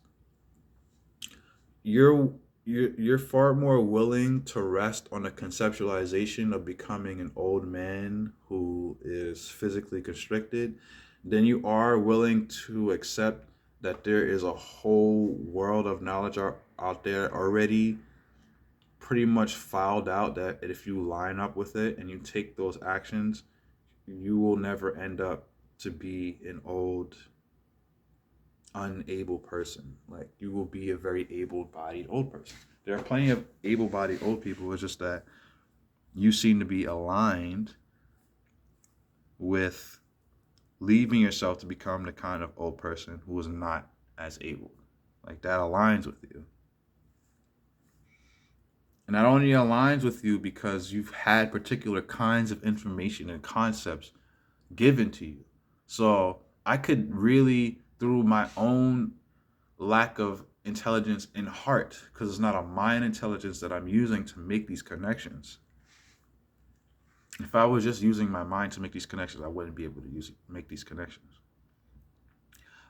you're you're far more willing to rest on the conceptualization of becoming an old man who is physically constricted than you are willing to accept that there is a whole world of knowledge out there already pretty much filed out, that if you line up with it and you take those actions, you will never end up to be an old unable person. Like, you will be a very able-bodied old person. There are plenty of able-bodied old people. It's just that you seem to be aligned with leaving yourself to become the kind of old person who is not as able. Like, that aligns with you. And not only aligns with you because you've had particular kinds of information and concepts given to you. So I could really, through my own lack of intelligence in heart, because it's not a mind intelligence that I'm using to make these connections. If I was just using my mind to make these connections, I wouldn't be able to make these connections.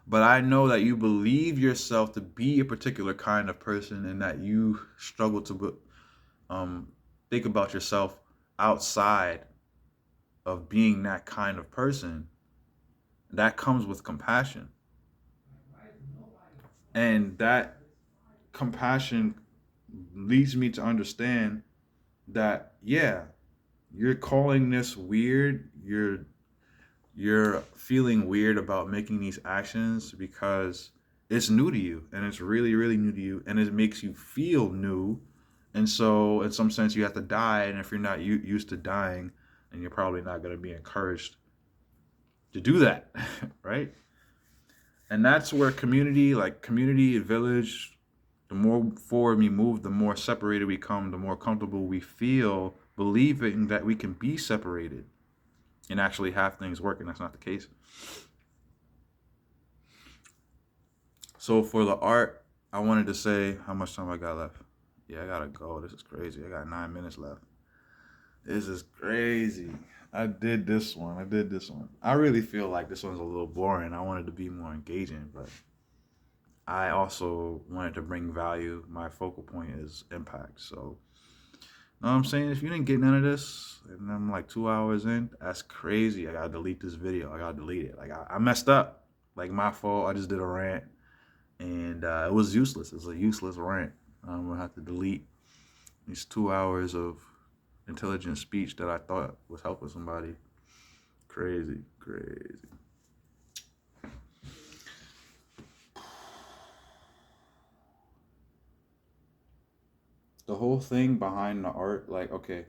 But I know that you believe yourself to be a particular kind of person, and that you struggle to think about yourself outside of being that kind of person. That comes with compassion. And that compassion leads me to understand that, yeah, you're calling this weird. You're feeling weird about making these actions because it's new to you, and it's really, really new to you, and it makes you feel new. And so in some sense you have to die, and if you're not used to dying, then you're probably not going to be encouraged to do that. Right? And that's where community, village, the more forward we move, the more separated we come, the more comfortable we feel believing that we can be separated and actually have things work, and that's not the case. So for the art, I wanted to say, how much time I got left? Yeah, I gotta go. This is crazy. I got 9 minutes left. This is crazy. I did this one. I really feel like this one's a little boring. I wanted to be more engaging, but I also wanted to bring value. My focal point is impact. So, know what I'm saying? If you didn't get none of this, and I'm like 2 hours in, that's crazy. I gotta delete this video. I gotta delete it. Like, I messed up. Like, my fault. I just did a rant, and it was useless. It's a useless rant. I'm gonna have to delete these 2 hours of intelligent speech that I thought was helping somebody. Crazy. The whole thing behind the art, like, okay,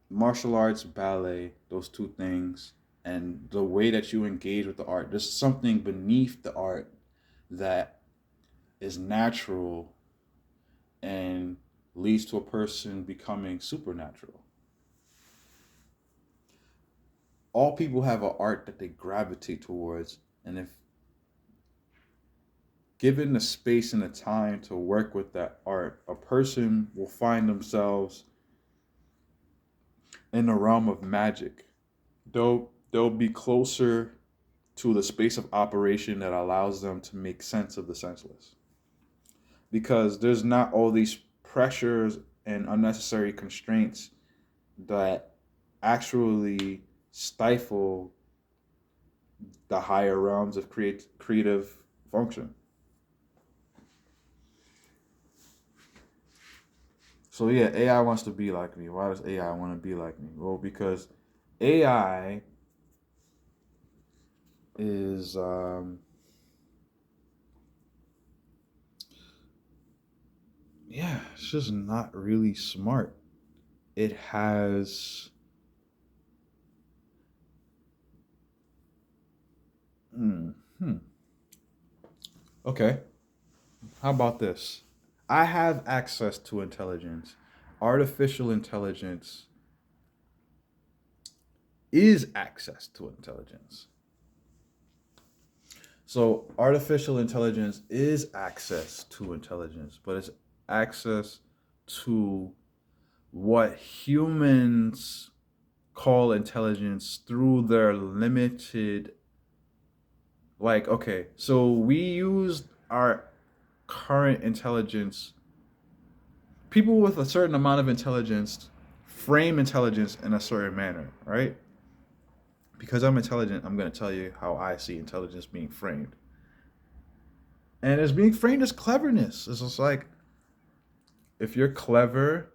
martial arts, ballet, those two things, and the way that you engage with the art, there's something beneath the art that is natural and leads to a person becoming supernatural. All people have an art that they gravitate towards, and if given the space and the time to work with that art, a person will find themselves in the realm of magic. They'll be closer to the space of operation that allows them to make sense of the senseless. Because there's not all these pressures and unnecessary constraints that actually stifle the higher realms of creative function. So yeah, AI wants to be like me. Why does AI want to be like me? Well, because AI is yeah, it's just not really smart. It has hmm, hmm. Okay. How about this? I have access to intelligence. Artificial intelligence is access to intelligence. So, artificial intelligence is access to intelligence, but it's access to what humans call intelligence through their limited, like, okay, so we use our current intelligence. People with a certain amount of intelligence frame intelligence in a certain manner, right? Because I'm intelligent, I'm going to tell you how I see intelligence being framed. And it's being framed as cleverness. It's just like, if you're clever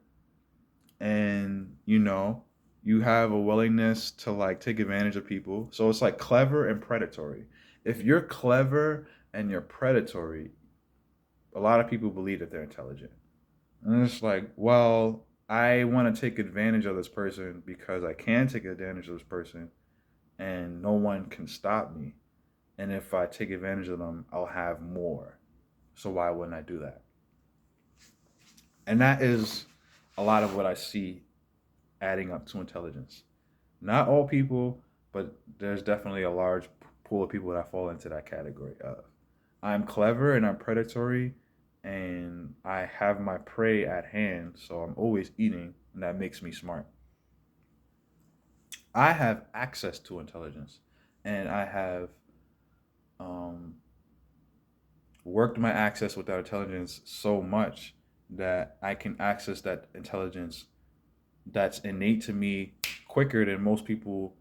and you have a willingness to like take advantage of people, so it's like clever and predatory. If you're clever and you're predatory, a lot of people believe that they're intelligent. And it's like, well, I want to take advantage of this person because I can take advantage of this person and no one can stop me. And if I take advantage of them, I'll have more. So why wouldn't I do that? And that is a lot of what I see adding up to intelligence. Not all people, but there's definitely a large pool of people that fall into that category of I'm clever and I'm predatory and I have my prey at hand, so I'm always eating, and that makes me smart. I have access to intelligence, and I have um, worked my access with that intelligence so much that I can access that intelligence that's innate to me quicker than most people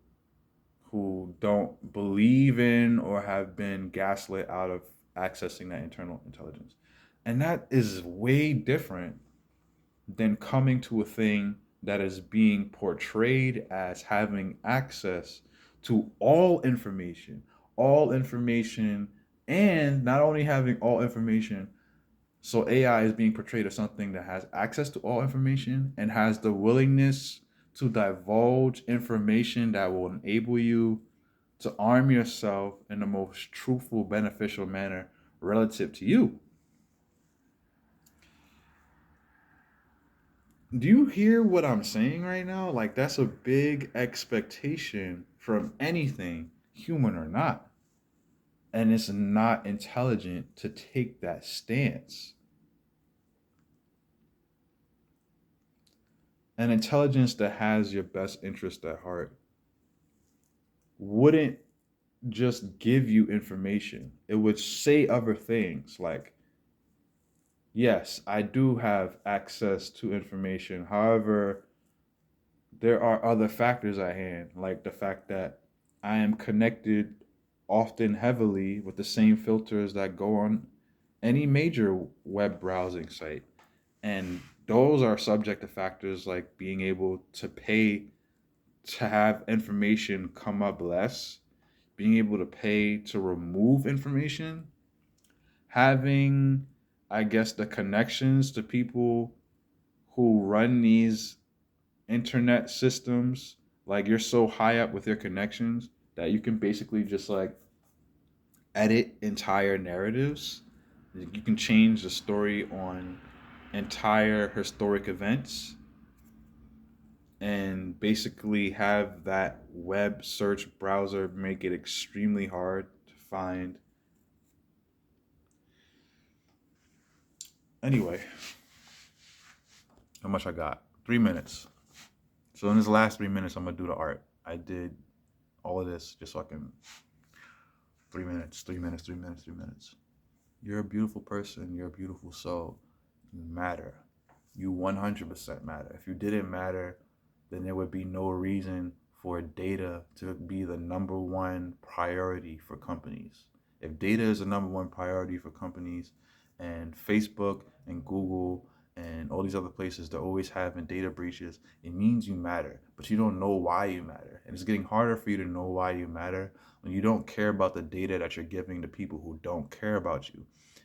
who don't believe in or have been gaslit out of accessing that internal intelligence. And that is way different than coming to a thing that is being portrayed as having access to all information, and not only having all information. So AI is being portrayed as something that has access to all information and has the willingness to divulge information that will enable you to arm yourself in the most truthful, beneficial manner relative to you. Do you hear what I'm saying right now? Like, that's a big expectation from anything, human or not. And it's not intelligent to take that stance. An intelligence that has your best interest at heart wouldn't just give you information. It would say other things like, yes, I do have access to information. However, there are other factors at hand, like the fact that I am connected often heavily with the same filters that go on any major web browsing site. And those are subject to factors like being able to pay to have information come up less, being able to pay to remove information, having, I guess, the connections to people who run these internet systems. Like, you're so high up with your connections that you can basically just like edit entire narratives. You can change the story on entire historic events and basically have that web search browser make it extremely hard to find. Anyway, how much I got? 3 minutes. So in this last 3 minutes, I'm gonna do the art. I did all of this just so I can. 3 minutes, 3 minutes, 3 minutes, 3 minutes. You're a beautiful person. You're a beautiful soul. You matter. You 100% matter. If you didn't matter, then there would be no reason for data to be the number one priority for companies. If data is the number one priority for companies, and Facebook and Google and all these other places, they're always having data breaches, it means you matter, but you don't know why you matter. And it's getting harder for you to know why you matter when you don't care about the data that you're giving to people who don't care about you.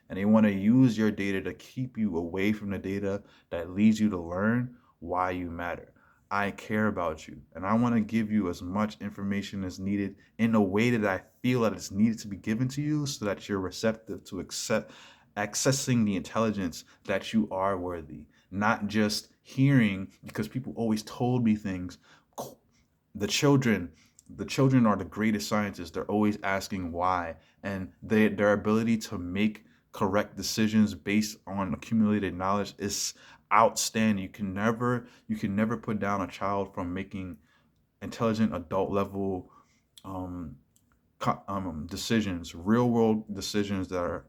And they want to use your data to keep you away from the data that leads you to learn why you matter. I care about you, and I want to give you as much information as needed in a way that I feel that it's needed to be given to you so that you're receptive to accept accessing the intelligence that you are worthy, not just hearing because people always told me things. The children, the children are the greatest scientists. They're always asking why, and their ability to make correct decisions based on accumulated knowledge is outstanding. You can never put down a child from making intelligent adult level um, decisions, real world decisions that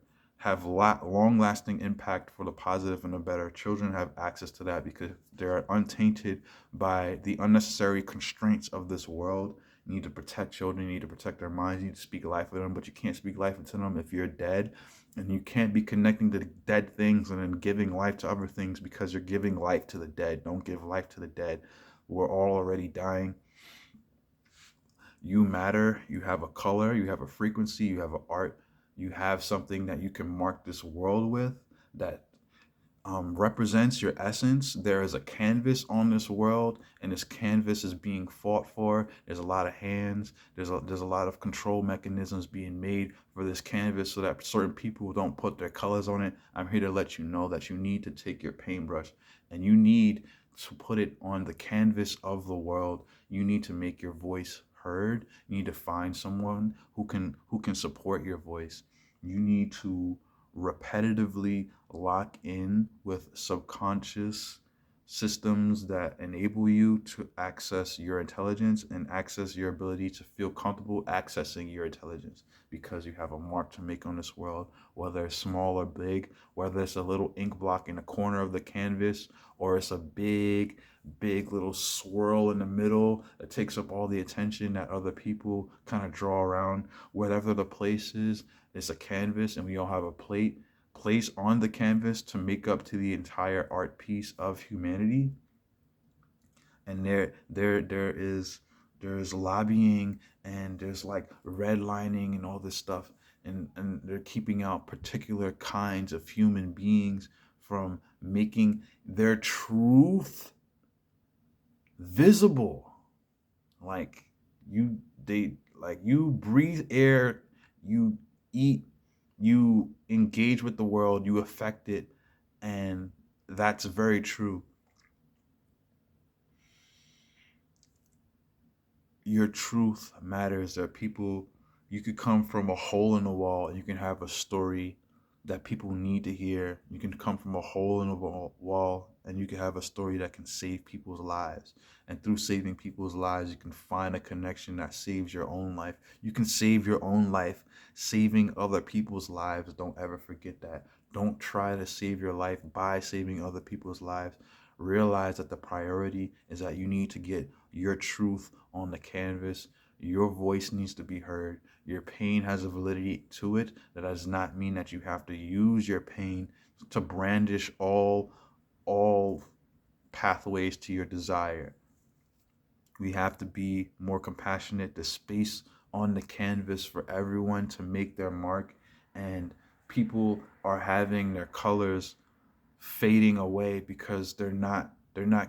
have long lasting impact for the positive and the better. Children have access to that because they're untainted by the unnecessary constraints of this world. You need to protect children, you need to protect their minds, you need to speak life into them, but you can't speak life into them if you're dead. And you can't be connecting to the dead things and then giving life to other things because you're giving life to the dead. Don't give life to the dead. We're all already dying. You matter. You have a color, you have a frequency, you have an art, you have something that you can mark this world with that represents your essence. There is a canvas on this world, and this canvas is being fought for. There's a lot of hands. There's a lot of control mechanisms being made for this canvas so that certain people don't put their colors on it. I'm here to let you know that you need to take your paintbrush and you need to put it on the canvas of the world. You need to make your voice heard. You need to find someone who can support your voice. You need to repetitively lock in with subconscious systems that enable you to access your intelligence and access your ability to feel comfortable accessing your intelligence because you have a mark to make on this world, whether it's small or big, whether it's a little ink block in the corner of the canvas or it's a big little swirl in the middle that takes up all the attention that other people kind of draw around. Whatever the place is, it's a canvas, and we all have a place on the canvas to make up to the entire art piece of humanity. And there's lobbying and there's like redlining and all this stuff, and they're keeping out particular kinds of human beings from making their truth visible. Like you breathe air, you eat, you engage with the world, you affect it, and that's very true. Your truth matters. There are people, you could come from a hole in the wall and you can have a story that people need to hear. You can come from a hole in the wall and you can have a story that can save people's lives. And through saving people's lives, you can find a connection that saves your own life. You can save your own life, saving other people's lives. Don't ever forget that. Don't try to save your life by saving other people's lives. Realize that the priority is that you need to get your truth on the canvas. Your voice needs to be heard. Your pain has a validity to it. That does not mean that you have to use your pain to brandish all pathways to your desire. We have to be more compassionate. The space on the canvas for everyone to make their mark, and people are having their colors fading away because they're not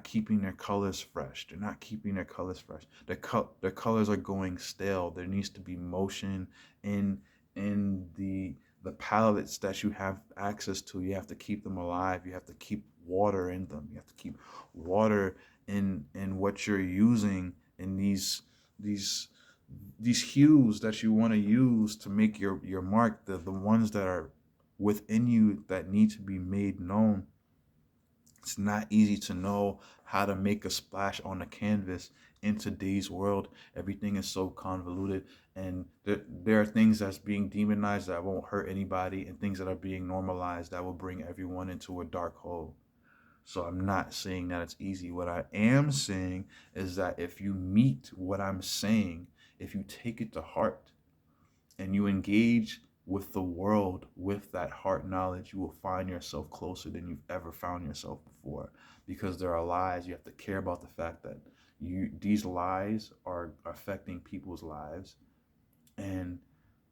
keeping their colors fresh. They're not keeping their colors fresh. Their colors are going stale. There needs to be motion in in the pallets that you have access to. You have to keep them alive. You have to keep water in them. You have to keep water in what you're using in these these hues that you want to use to make your mark, the ones that are within you that need to be made known. It's not easy to know how to make a splash on the canvas in today's world. Everything is so convoluted, and there are things that's being demonized that won't hurt anybody, and things that are being normalized that will bring everyone into a dark hole. So I'm not saying that it's easy. What I am saying is that if you meet what I'm saying, if you take it to heart and you engage with the world with that heart knowledge, you will find yourself closer than you've ever found yourself before. Because there are lies, you have to care about the fact that these lies are affecting people's lives, and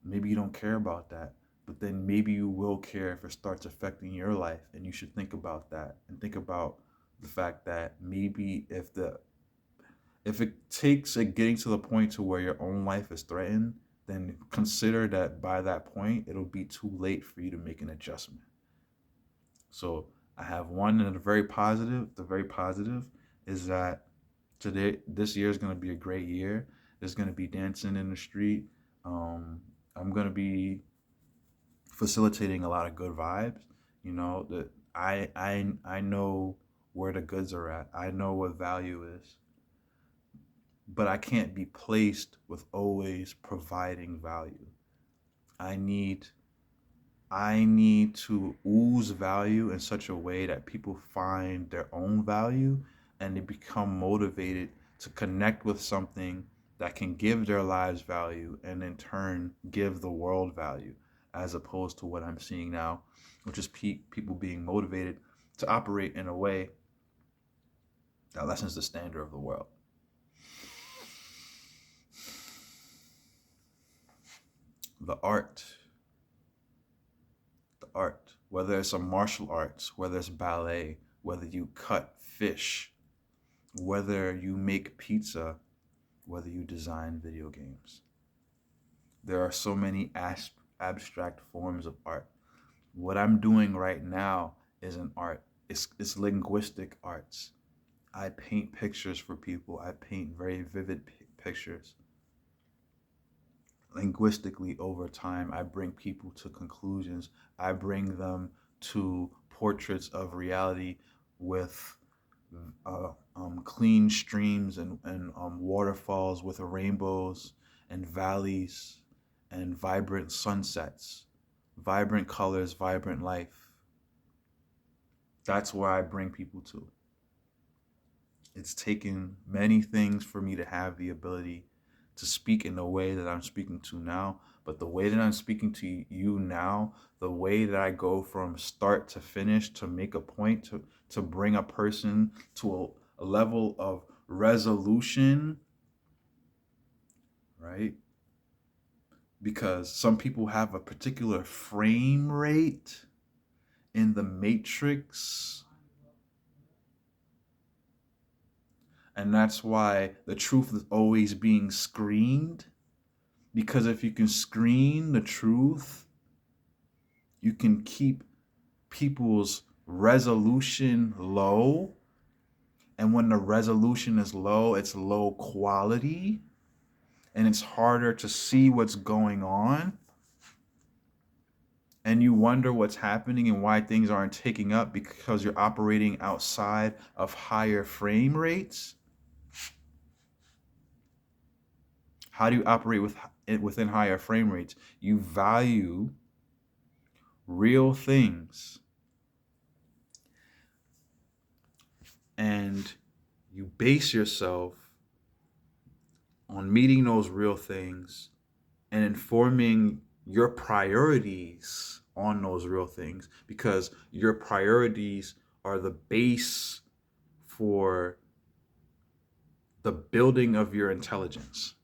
maybe you don't care about that, but then maybe you will care if it starts affecting your life, and you should think about that and think about the fact that maybe if it takes it getting to the point to where your own life is threatened, then consider that by that point it'll be too late for you to make an adjustment. So I have one, and the very positive. The very positive is that this year is going to be a great year. There's going to be dancing in the street. I'm going to be facilitating a lot of good vibes. You know that I know where the goods are at. I know what value is, but I can't be placed with always providing value. I need I need to ooze value in such a way that people find their own value and they become motivated to connect with something that can give their lives value and in turn give the world value, as opposed to what I'm seeing now, which is people being motivated to operate in a way that lessens the standard of the world. The art, whether it's a martial arts, whether it's ballet, whether you cut fish, whether you make pizza, whether you design video games. There are so many abstract forms of art. What I'm doing right now is an art. It's linguistic arts. I paint pictures for people. I paint very vivid pictures. Linguistically, over time, I bring people to conclusions. I bring them to portraits of reality with clean streams and waterfalls with rainbows and valleys and vibrant sunsets, vibrant colors, vibrant life. That's where I bring people to. It's taken many things for me to have the ability to speak in the way that I'm speaking to now. But the way that I'm speaking to you now, the way that I go from start to finish to make a point, to bring a person to a level of resolution, right? Because some people have a particular frame rate in the matrix. And that's why the truth is always being screened. Because if you can screen the truth, you can keep people's resolution low. And when the resolution is low, it's low quality. And it's harder to see what's going on. And you wonder what's happening and why things aren't taking up, because you're operating outside of higher frame rates. How do you operate within higher frame rates? You value real things, and you base yourself on meeting those real things and informing your priorities on those real things, because your priorities are the base for the building of your intelligence.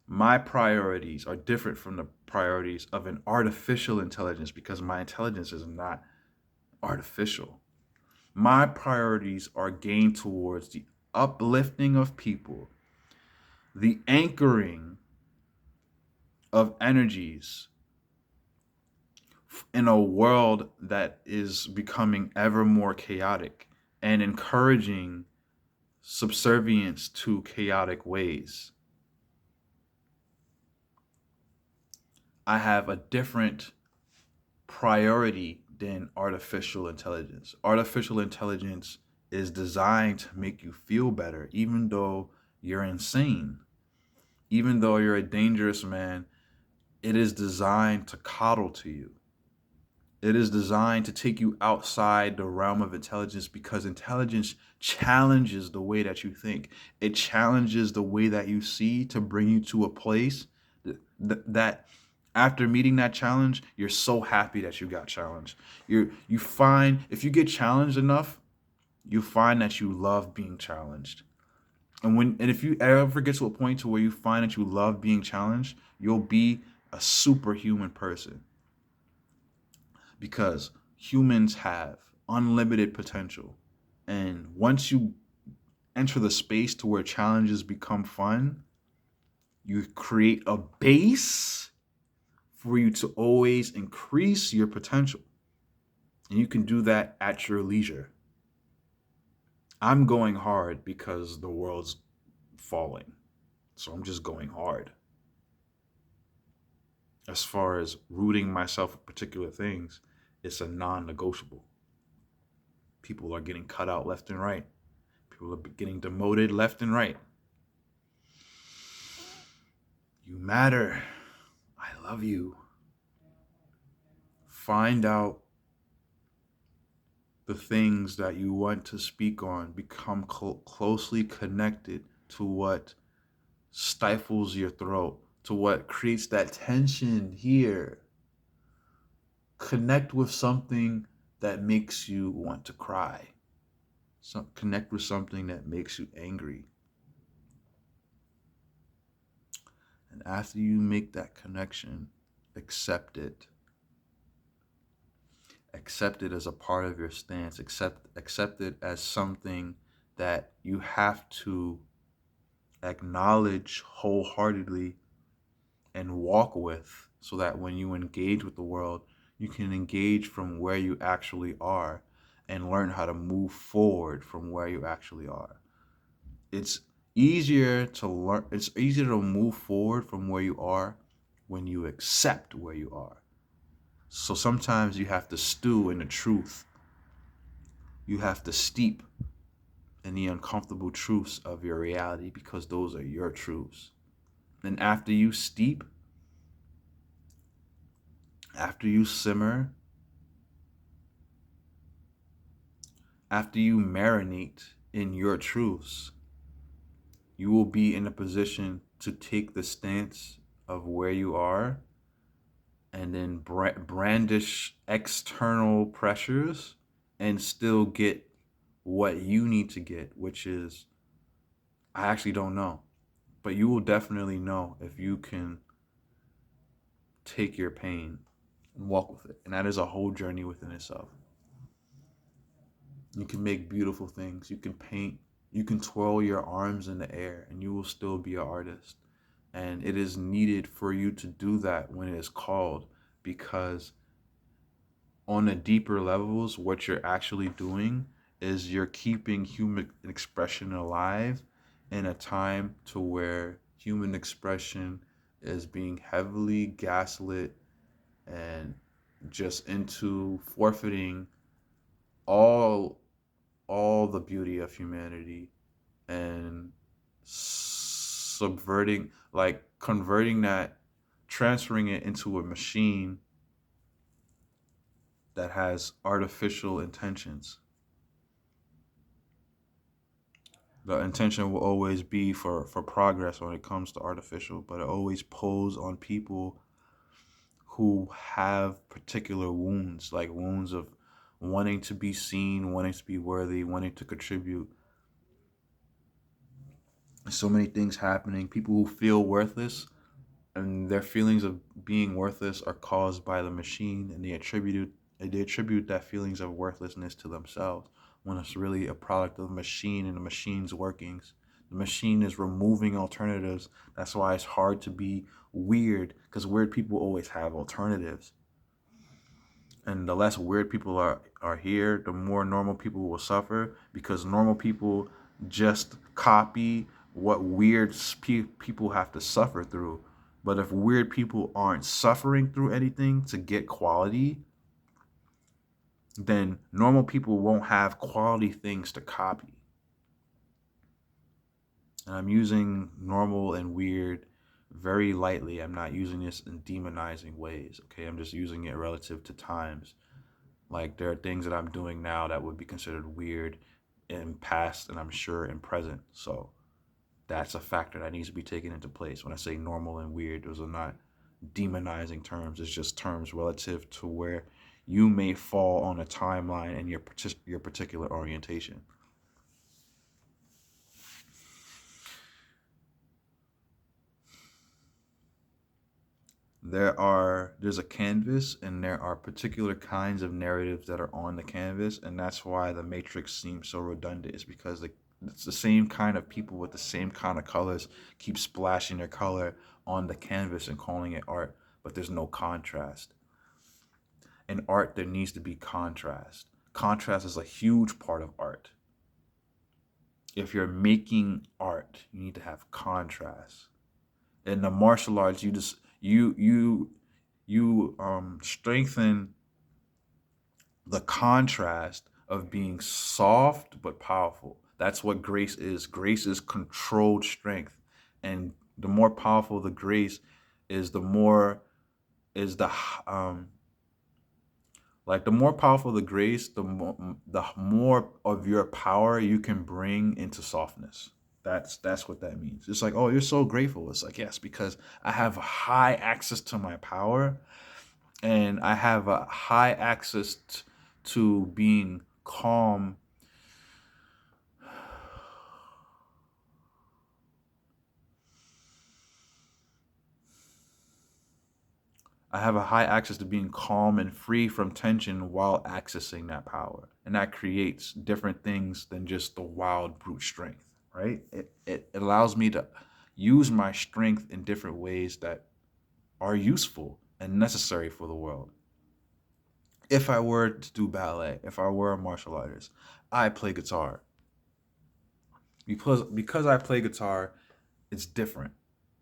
My priorities are different from the priorities of an artificial intelligence, because my intelligence is not artificial. My priorities are gained towards the uplifting of people, the anchoring of energies in a world that is becoming ever more chaotic and encouraging subservience to chaotic ways. I have a different priority than artificial intelligence. Artificial intelligence is designed to make you feel better, even though you're insane, even though you're a dangerous man. It is designed to coddle to you. It is designed to take you outside the realm of intelligence because intelligence challenges the way that you think. It challenges the way that you see to bring you to a place that after meeting that challenge, you're so happy that you got challenged. You find if you get challenged enough, you find that you love being challenged. And if you ever get to a point to where you find that you love being challenged, you'll be a superhuman person because humans have unlimited potential. And once you enter the space to where challenges become fun, you create a base for you to always increase your potential. And you can do that at your leisure. I'm going hard because the world's falling. So I'm just going hard. As far as rooting myself for particular things, it's a non-negotiable. People are getting cut out left and right. People are getting demoted left and right. You matter. I love you. Find out the things that you want to speak on. Become closely connected to what stifles your throat, to what creates that tension here. Connect with something that makes you want to cry. Connect with something that makes you angry. And after you make that connection, accept it. Accept it as a part of your stance. Accept it as something that you have to acknowledge wholeheartedly and walk with so that when you engage with the world, you can engage from where you actually are and learn how to move forward from where you actually are. It's easier to move forward from where you are when you accept where you are. So sometimes you have to stew in the truth. You have to steep in the uncomfortable truths of your reality because those are your truths. And after you steep, after you simmer, after you marinate in your truths, you will be in a position to take the stance of where you are and then brandish external pressures and still get what you need to get, which is, I actually don't know, but you will definitely know if you can take your pain and walk with it. And that is a whole journey within itself. You can make beautiful things. You can paint. You can twirl your arms in the air and you will still be an artist. And it is needed for you to do that when it is called, because on the deeper levels, what you're actually doing is you're keeping human expression alive in a time to where human expression is being heavily gaslit and just into forfeiting all all the beauty of humanity and subverting, like converting that, transferring it into a machine that has artificial intentions. The intention will always be for progress when it comes to artificial, but it always pulls on people who have particular wounds, like wounds of wanting to be seen, wanting to be worthy, wanting to contribute. So many things happening. People who feel worthless and their feelings of being worthless are caused by the machine, and they attribute that feelings of worthlessness to themselves when it's really a product of the machine and the machine's workings. The machine is removing alternatives. That's why it's hard to be weird, because weird people always have alternatives. And the less weird people are here, the more normal people will suffer, because normal people just copy what weird people have to suffer through. But if weird people aren't suffering through anything to get quality, then normal people won't have quality things to copy. And I'm using normal and weird very lightly. I'm not using this in demonizing ways, okay? I'm just using it relative to times. Like, there are things that I'm doing now that would be considered weird in past, and I'm sure in present. So that's a factor that needs to be taken into place. When I say normal and weird, those are not demonizing terms. It's just terms relative to where you may fall on a timeline and your particular orientation. There's a canvas, and there are particular kinds of narratives that are on the canvas, and that's why the Matrix seems so redundant. It's because it's the same kind of people with the same kind of colors keep splashing their color on the canvas and calling it art, but there's no contrast. In art, there needs to be contrast. Contrast is a huge part of art. If you're making art, you need to have contrast. In the martial arts, you strengthen the contrast of being soft but powerful. That's what grace is. Grace is controlled strength, and the more powerful the grace is, the more is um the more powerful the grace, the more of your power you can bring into softness. That's what that means. It's like, oh, you're so grateful. It's like, yes, because I have high access to my power, and I have a high access to being calm. I have a high access to being calm and free from tension while accessing that power. And that creates different things than just the wild brute strength, right? It allows me to use my strength in different ways that are useful and necessary for the world. If I were to do ballet, if I were a martial artist, I play guitar. Because I play guitar, it's different,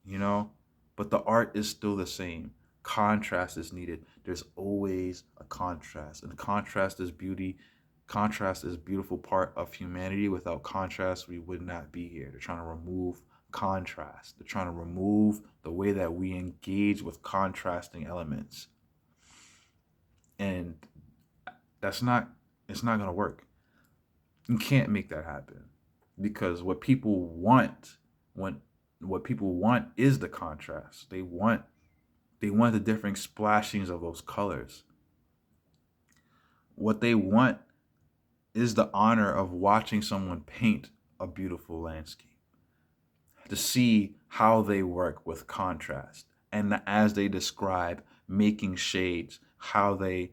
you know? But the art is still the same. Contrast is needed. There's always a contrast. And contrast is beauty. Contrast is a beautiful part of humanity. Without contrast, we would not be here. They're trying to remove contrast. They're trying to remove the way that we engage with contrasting elements. And that's not it's not gonna work. You can't make that happen. Because when what people want is the contrast. They want the different splashings of those colors. What they want is the honor of watching someone paint a beautiful landscape, to see how they work with contrast, and as they describe making shades, how they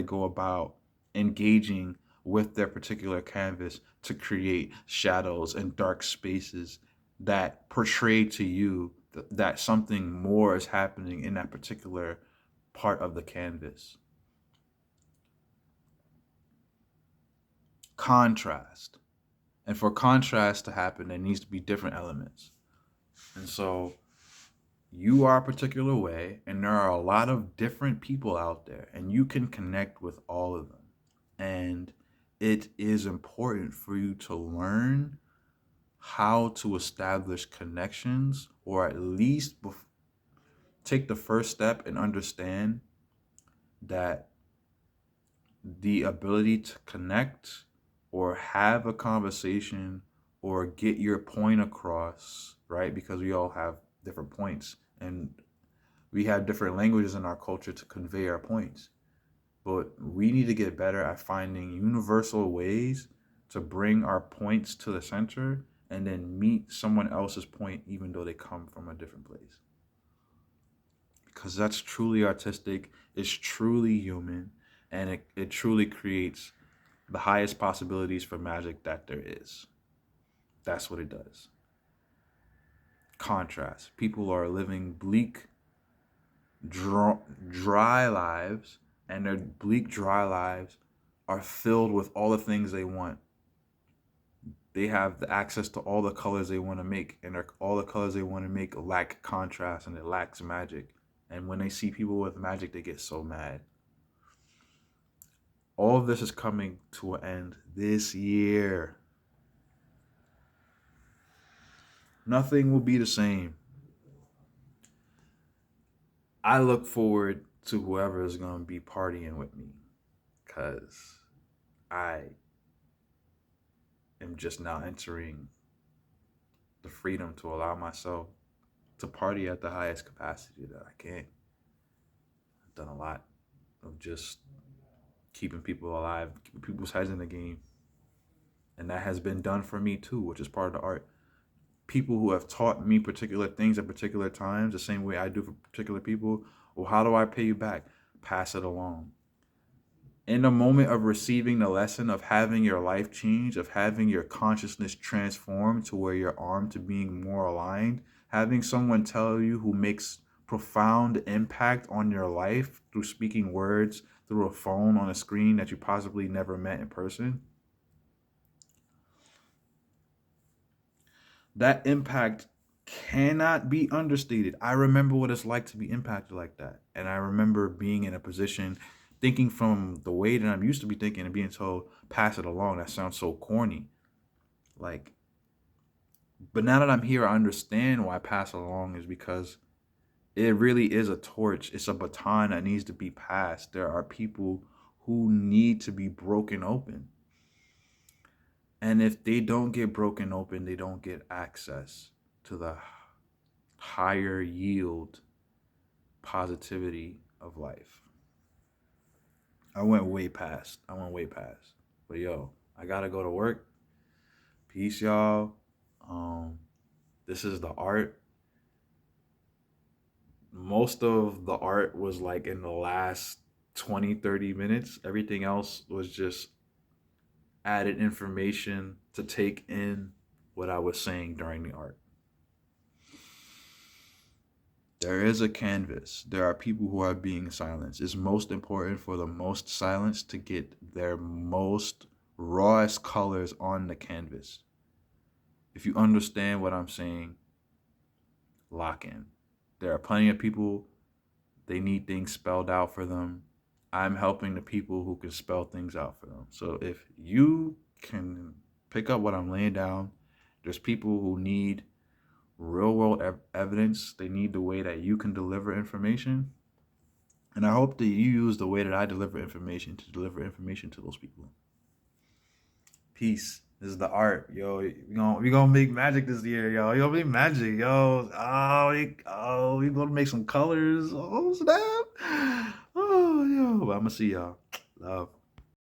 go about engaging with their particular canvas to create shadows and dark spaces that portray to you that something more is happening in that particular part of the canvas. Contrast. And for contrast to happen, there needs to be different elements. And so you are a particular way, and there are a lot of different people out there, and you can connect with all of them. And it is important for you to learn how to establish connections, or at least take the first step and understand that the ability to connect or have a conversation or get your point across, right? Because we all have different points, and we have different languages in our culture to convey our points. But we need to get better at finding universal ways to bring our points to the center and then meet someone else's point, even though they come from a different place. Because that's truly artistic, it's truly human, and it truly creates the highest possibilities for magic that there is. That's what it does. contrast. People are living bleak, dry lives, and their bleak, dry lives are filled with all the things they want. They have the access to all the colors they want to make, and all the colors they want to make lack contrast and it lacks magic. And when they see people with magic, they get so mad. All of this is coming to an end this year. Nothing will be the same. I look forward to whoever is going to be partying with me because I am just now entering the freedom to allow myself to party at the highest capacity that I can. I've done a lot of just keeping people alive, keeping people's heads in the game. And that has been done for me too, which is part of the art. People who have taught me particular things at particular times, the same way I do for particular people. Well, how do I pay you back? Pass it along. In the moment of receiving the lesson, of having your life change, of having your consciousness transform to where you're armed to being more aligned, having someone tell you who makes profound impact on your life through speaking words, through a phone on a screen that you possibly never met in person, that impact cannot be understated. I remember what it's like to be impacted like that. And I remember being in a position thinking from the way that I'm used to be thinking and being told, pass it along. That sounds so corny. Like, but now that I'm here, I understand why pass it along is because it really is a torch. It's a baton that needs to be passed. There are people who need to be broken open. And if they don't get broken open, they don't get access to the higher yield positivity of life. I went way past. But yo, I gotta go to work. Peace, y'all. Um, this is the art. Most of the art was like in the last 20, 30 minutes. Everything else was just added information to take in what I was saying during the art. There is a canvas. There are people who are being silenced. It's most important for the most silenced to get their most rawest colors on the canvas. If you understand what I'm saying, lock in. There are plenty of people, they need things spelled out for them. I'm helping the people who can spell things out for them. So if you can pick up what I'm laying down, there's people who need real world evidence. They need the way that you can deliver information. And I hope that you use the way that I deliver information to deliver information to those people. Peace. This is the art, yo. We gonna make magic this year, yo. You gonna make magic, yo. We gonna make some colors. Oh snap. Oh yo. But I'm gonna see y'all. Love.